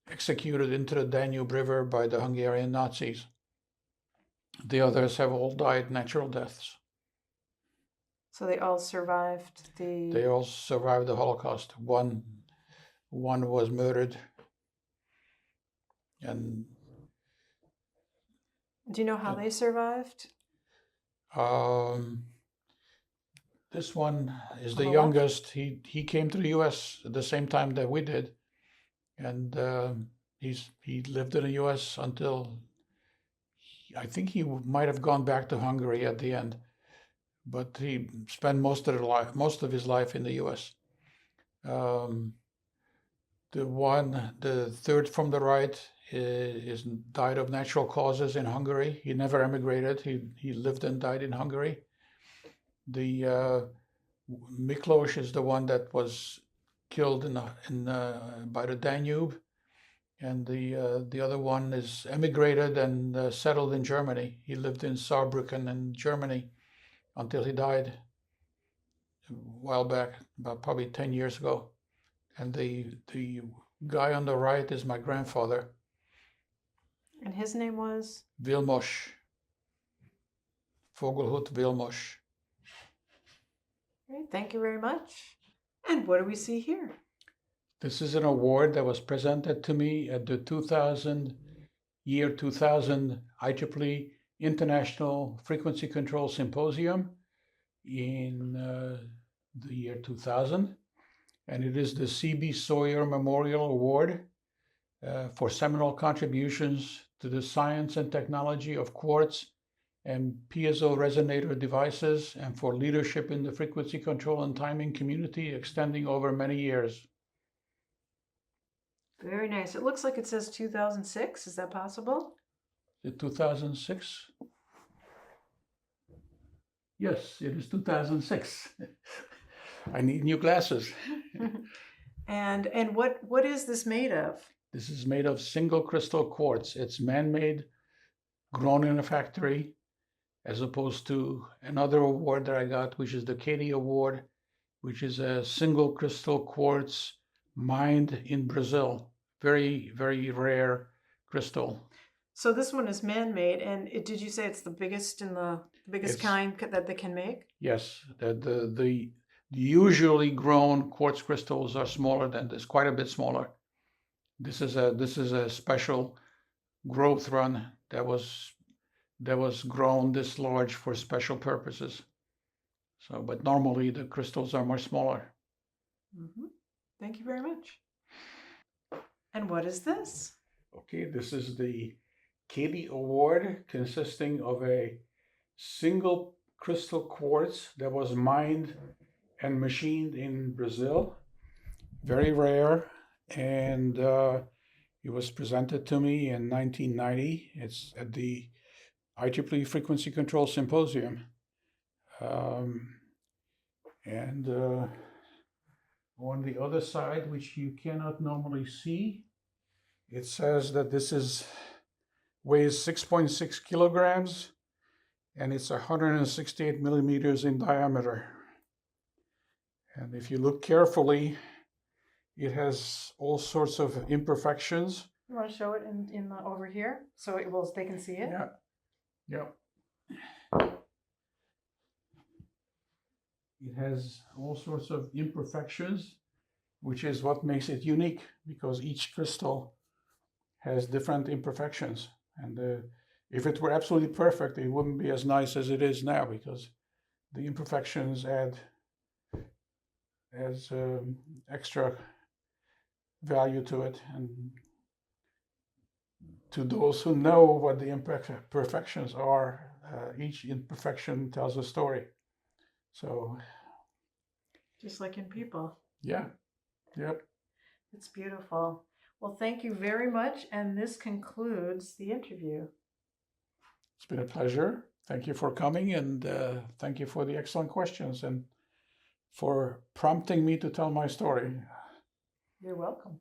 S3: executed into the Danube River by the Hungarian Nazis. The others have all died natural deaths.
S1: So they all survived the...
S3: They all survived the Holocaust. One was murdered. And
S1: Do you know how they survived?
S3: This one is the
S1: On the left?
S3: youngest. He came to the U.S. at the same time that we did, and he lived in the U.S. until I think he might have gone back to Hungary at the end, but he spent most of his life in the U.S. The third from the right is died of natural causes in Hungary. He never emigrated. He lived and died in Hungary. The Miklos is the one that was killed by the Danube, and the other one is emigrated and settled in Germany. He lived in Saarbrücken in Germany until he died a while back, about probably 10 years ago. And the guy on the right is my grandfather.
S1: And his name was?
S3: Vilmos. Vogelhut Vilmos.
S1: Great, thank you very much. And what do we see here?
S3: This is an award that was presented to me at the 2000 IEEE International Frequency Control Symposium in the year 2000. And it is the C.B. Sawyer Memorial Award for seminal contributions to the science and technology of quartz and piezo resonator devices, and for leadership in the frequency control and timing community extending over many years.
S1: Very nice. It looks like it says 2006. Is that possible?
S3: Is it 2006? Yes, it is 2006. I need new glasses.
S1: And what is this made of?
S3: This is made of single crystal quartz. It's man-made, grown in a factory, as opposed to another award that I got, which is the Katie Award, which is a single crystal quartz mined in Brazil. Very, very rare crystal.
S1: So this one is man-made, and did you say it's the biggest kind that they can make?
S3: Yes, the usually grown quartz crystals are smaller than this, quite a bit smaller. This is a special growth run that was grown this large for special purposes. So, but normally the crystals are much smaller.
S1: Mm-hmm. Thank you very much. And what is this?
S3: Okay, this is the Katie Award, consisting of a single crystal quartz that was mined and machined in Brazil. Very rare, and it was presented to me in 1990. It's at the IEEE Frequency Control Symposium. And on the other side, which you cannot normally see, it says that this weighs 6.6 kilograms, and it's 168 millimeters in diameter. And if you look carefully, it has all sorts of imperfections.
S1: You want to show it in over here so they can see it?
S3: Yeah. Yeah. It has all sorts of imperfections, which is what makes it unique, because each crystal has different imperfections. And if it were absolutely perfect, it wouldn't be as nice as it is now, because the imperfections add extra value to it. And
S2: to those who know what the imperfections are, each imperfection tells a story. So,
S1: Just like in people.
S2: yeah, yep.
S1: It's beautiful. Well, thank you very much. And this concludes the interview.
S2: It's been a pleasure. Thank you for coming, and thank you for the excellent questions and for prompting me to tell my story.
S1: You're welcome.